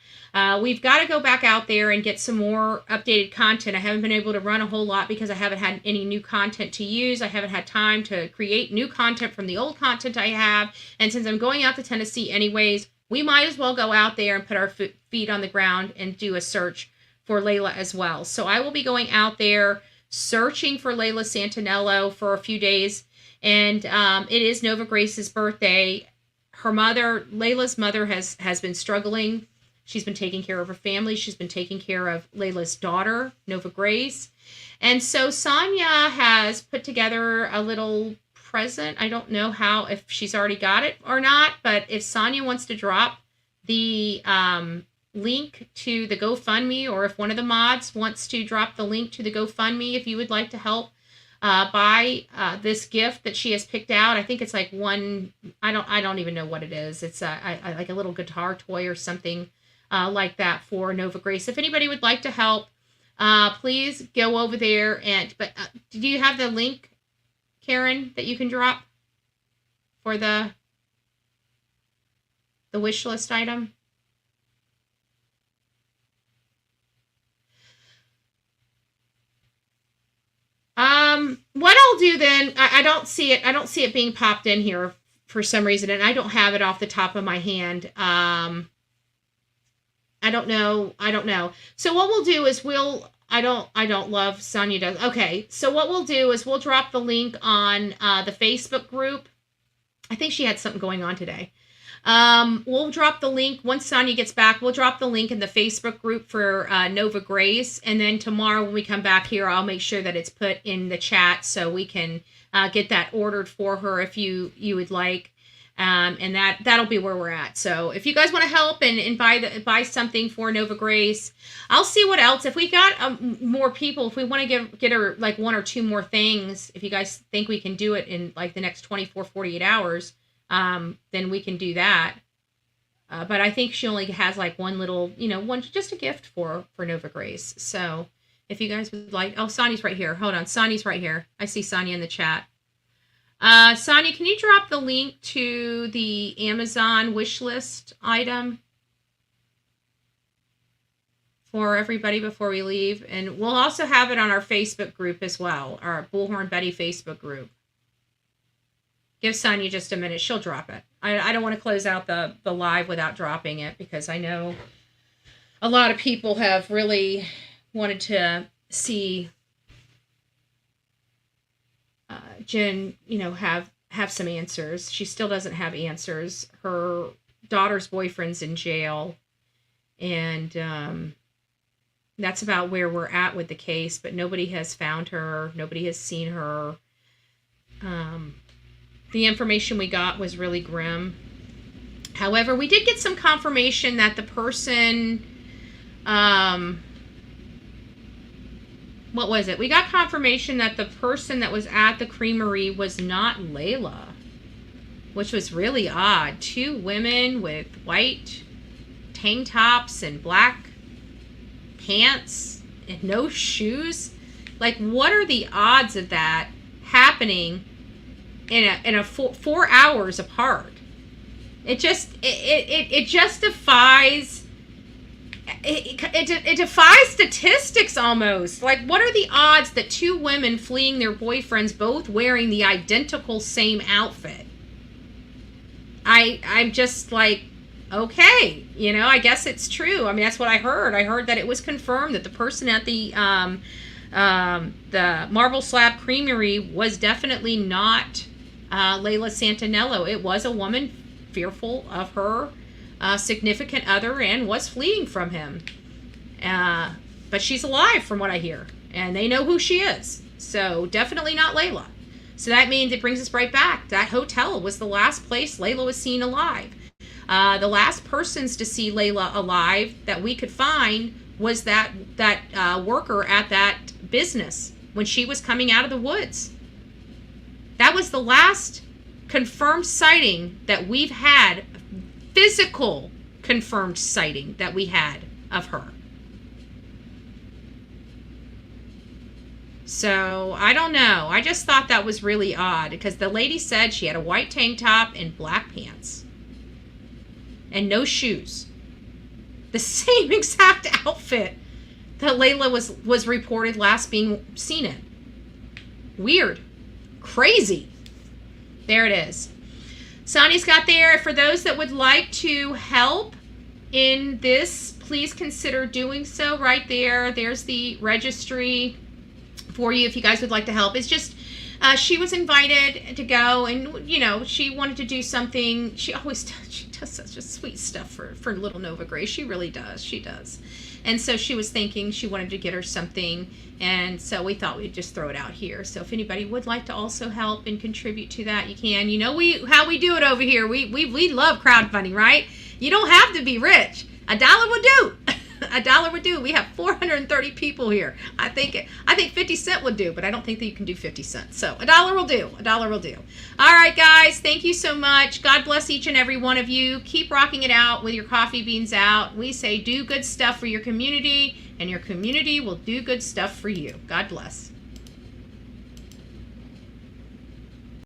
We've got to go back out there and get some more updated content. I haven't been able to run a whole lot because I haven't had any new content to use. I haven't had time to create new content from the old content I have. And since I'm going out to Tennessee anyways, we might as well go out there and put our feet on the ground and do a search for Layla as well. So I will be going out there searching for Layla Santinello for a few days. And it is Nova Grace's birthday. Layla's mother has been struggling. She's been taking care of her family. She's been taking care of Layla's daughter, Nova Grace. And so Sonia has put together a little present. I don't know if she's already got it or not, but if Sonia wants to drop the link to the GoFundMe, or if one of the mods wants to drop the link to the GoFundMe, if you would like to help buy this gift that she has picked out. I think it's like I don't even know what it is. It's like a little guitar toy or something like that for Nova Grace. If anybody would like to help, please go over there. But do you have the link, Karen, that you can drop for the wish list item? What I'll do then, I don't see it being popped in here for some reason, and I don't have it off the top of my hand. I don't know. So what we'll do is I don't love Sonia does. Okay. So what we'll do is we'll drop the link on the Facebook group. I think she had something going on today. We'll drop the link once Sonia gets back. We'll drop the link in the Facebook group for Nova Grace. And then tomorrow when we come back here, I'll make sure that it's put in the chat so we can get that ordered for her if you would like. And that'll be where we're at. So if you guys want to help and buy something for Nova Grace, I'll see what else. If we got more people, if we want to get her like 1 or 2 more things, if you guys think we can do it in like the next 48 hours, then we can do that. But I think she only has like one little, just a gift for Nova Grace. So if you guys would like, Sonia's right here. Hold on. Sonia's right here. I see Sonia in the chat. Sonia, can you drop the link to the Amazon wish list item for everybody before we leave? And we'll also have it on our Facebook group as well, our Bullhorn Betty Facebook group. Give Sonia just a minute. She'll drop it. I don't want to close out the live without dropping it, because I know a lot of people have really wanted to see Jen, have some answers. She still doesn't have answers. Her daughter's boyfriend's in jail, and that's about where we're at with the case, but nobody has found her. Nobody has seen her. The information we got was really grim. However, we did get some confirmation that the person, what was it? We got confirmation that the person that was at the creamery was not Layla, which was really odd. 2 women with white tank tops and black pants and no shoes. Like, what are the odds of that happening in a 4 hours apart? It just defies it defies statistics almost. Like, what are the odds that 2 women fleeing their boyfriends, both wearing the identical same outfit? I'm just like, okay, I guess it's true. I mean, that's what I heard. I heard that it was confirmed that the person at the Marble Slab Creamery was definitely not Layla Santinello. It was a woman fearful of her significant other and was fleeing from him. But she's alive from what I hear, and they know who she is. So definitely not Layla. So that means it brings us right back. That hotel was the last place Layla was seen alive. The last persons to see Layla alive that we could find was that worker at that business when she was coming out of the woods. That was the last confirmed sighting that we've had, physical confirmed sighting that we had of her. So, I don't know. I just thought that was really odd, because the lady said she had a white tank top and black pants. And no shoes. The same exact outfit that Layla was reported last being seen in. Weird. Crazy. There it is. Sonny's got there. For those that would like to help in this, please consider doing so right there. There's the registry for you if you guys would like to help. It's just she was invited to go, and she wanted to do something. She does such a sweet stuff for little Nova Grace. She really does. She does. And so she was thinking she wanted to get her something, and so we thought we'd just throw it out here. So if anybody would like to also help and contribute to that, you can. How we do it over here. We love crowdfunding, right? You don't have to be rich. $1 would do. $1 would do. We have 430 people here. I think 50 cents would do, but I don't think that you can do 50 cents. So $1 will do. $1 will do. All right, guys. Thank you so much. God bless each and every one of you. Keep rocking it out with your coffee beans out. We say do good stuff for your community, and your community will do good stuff for you. God bless.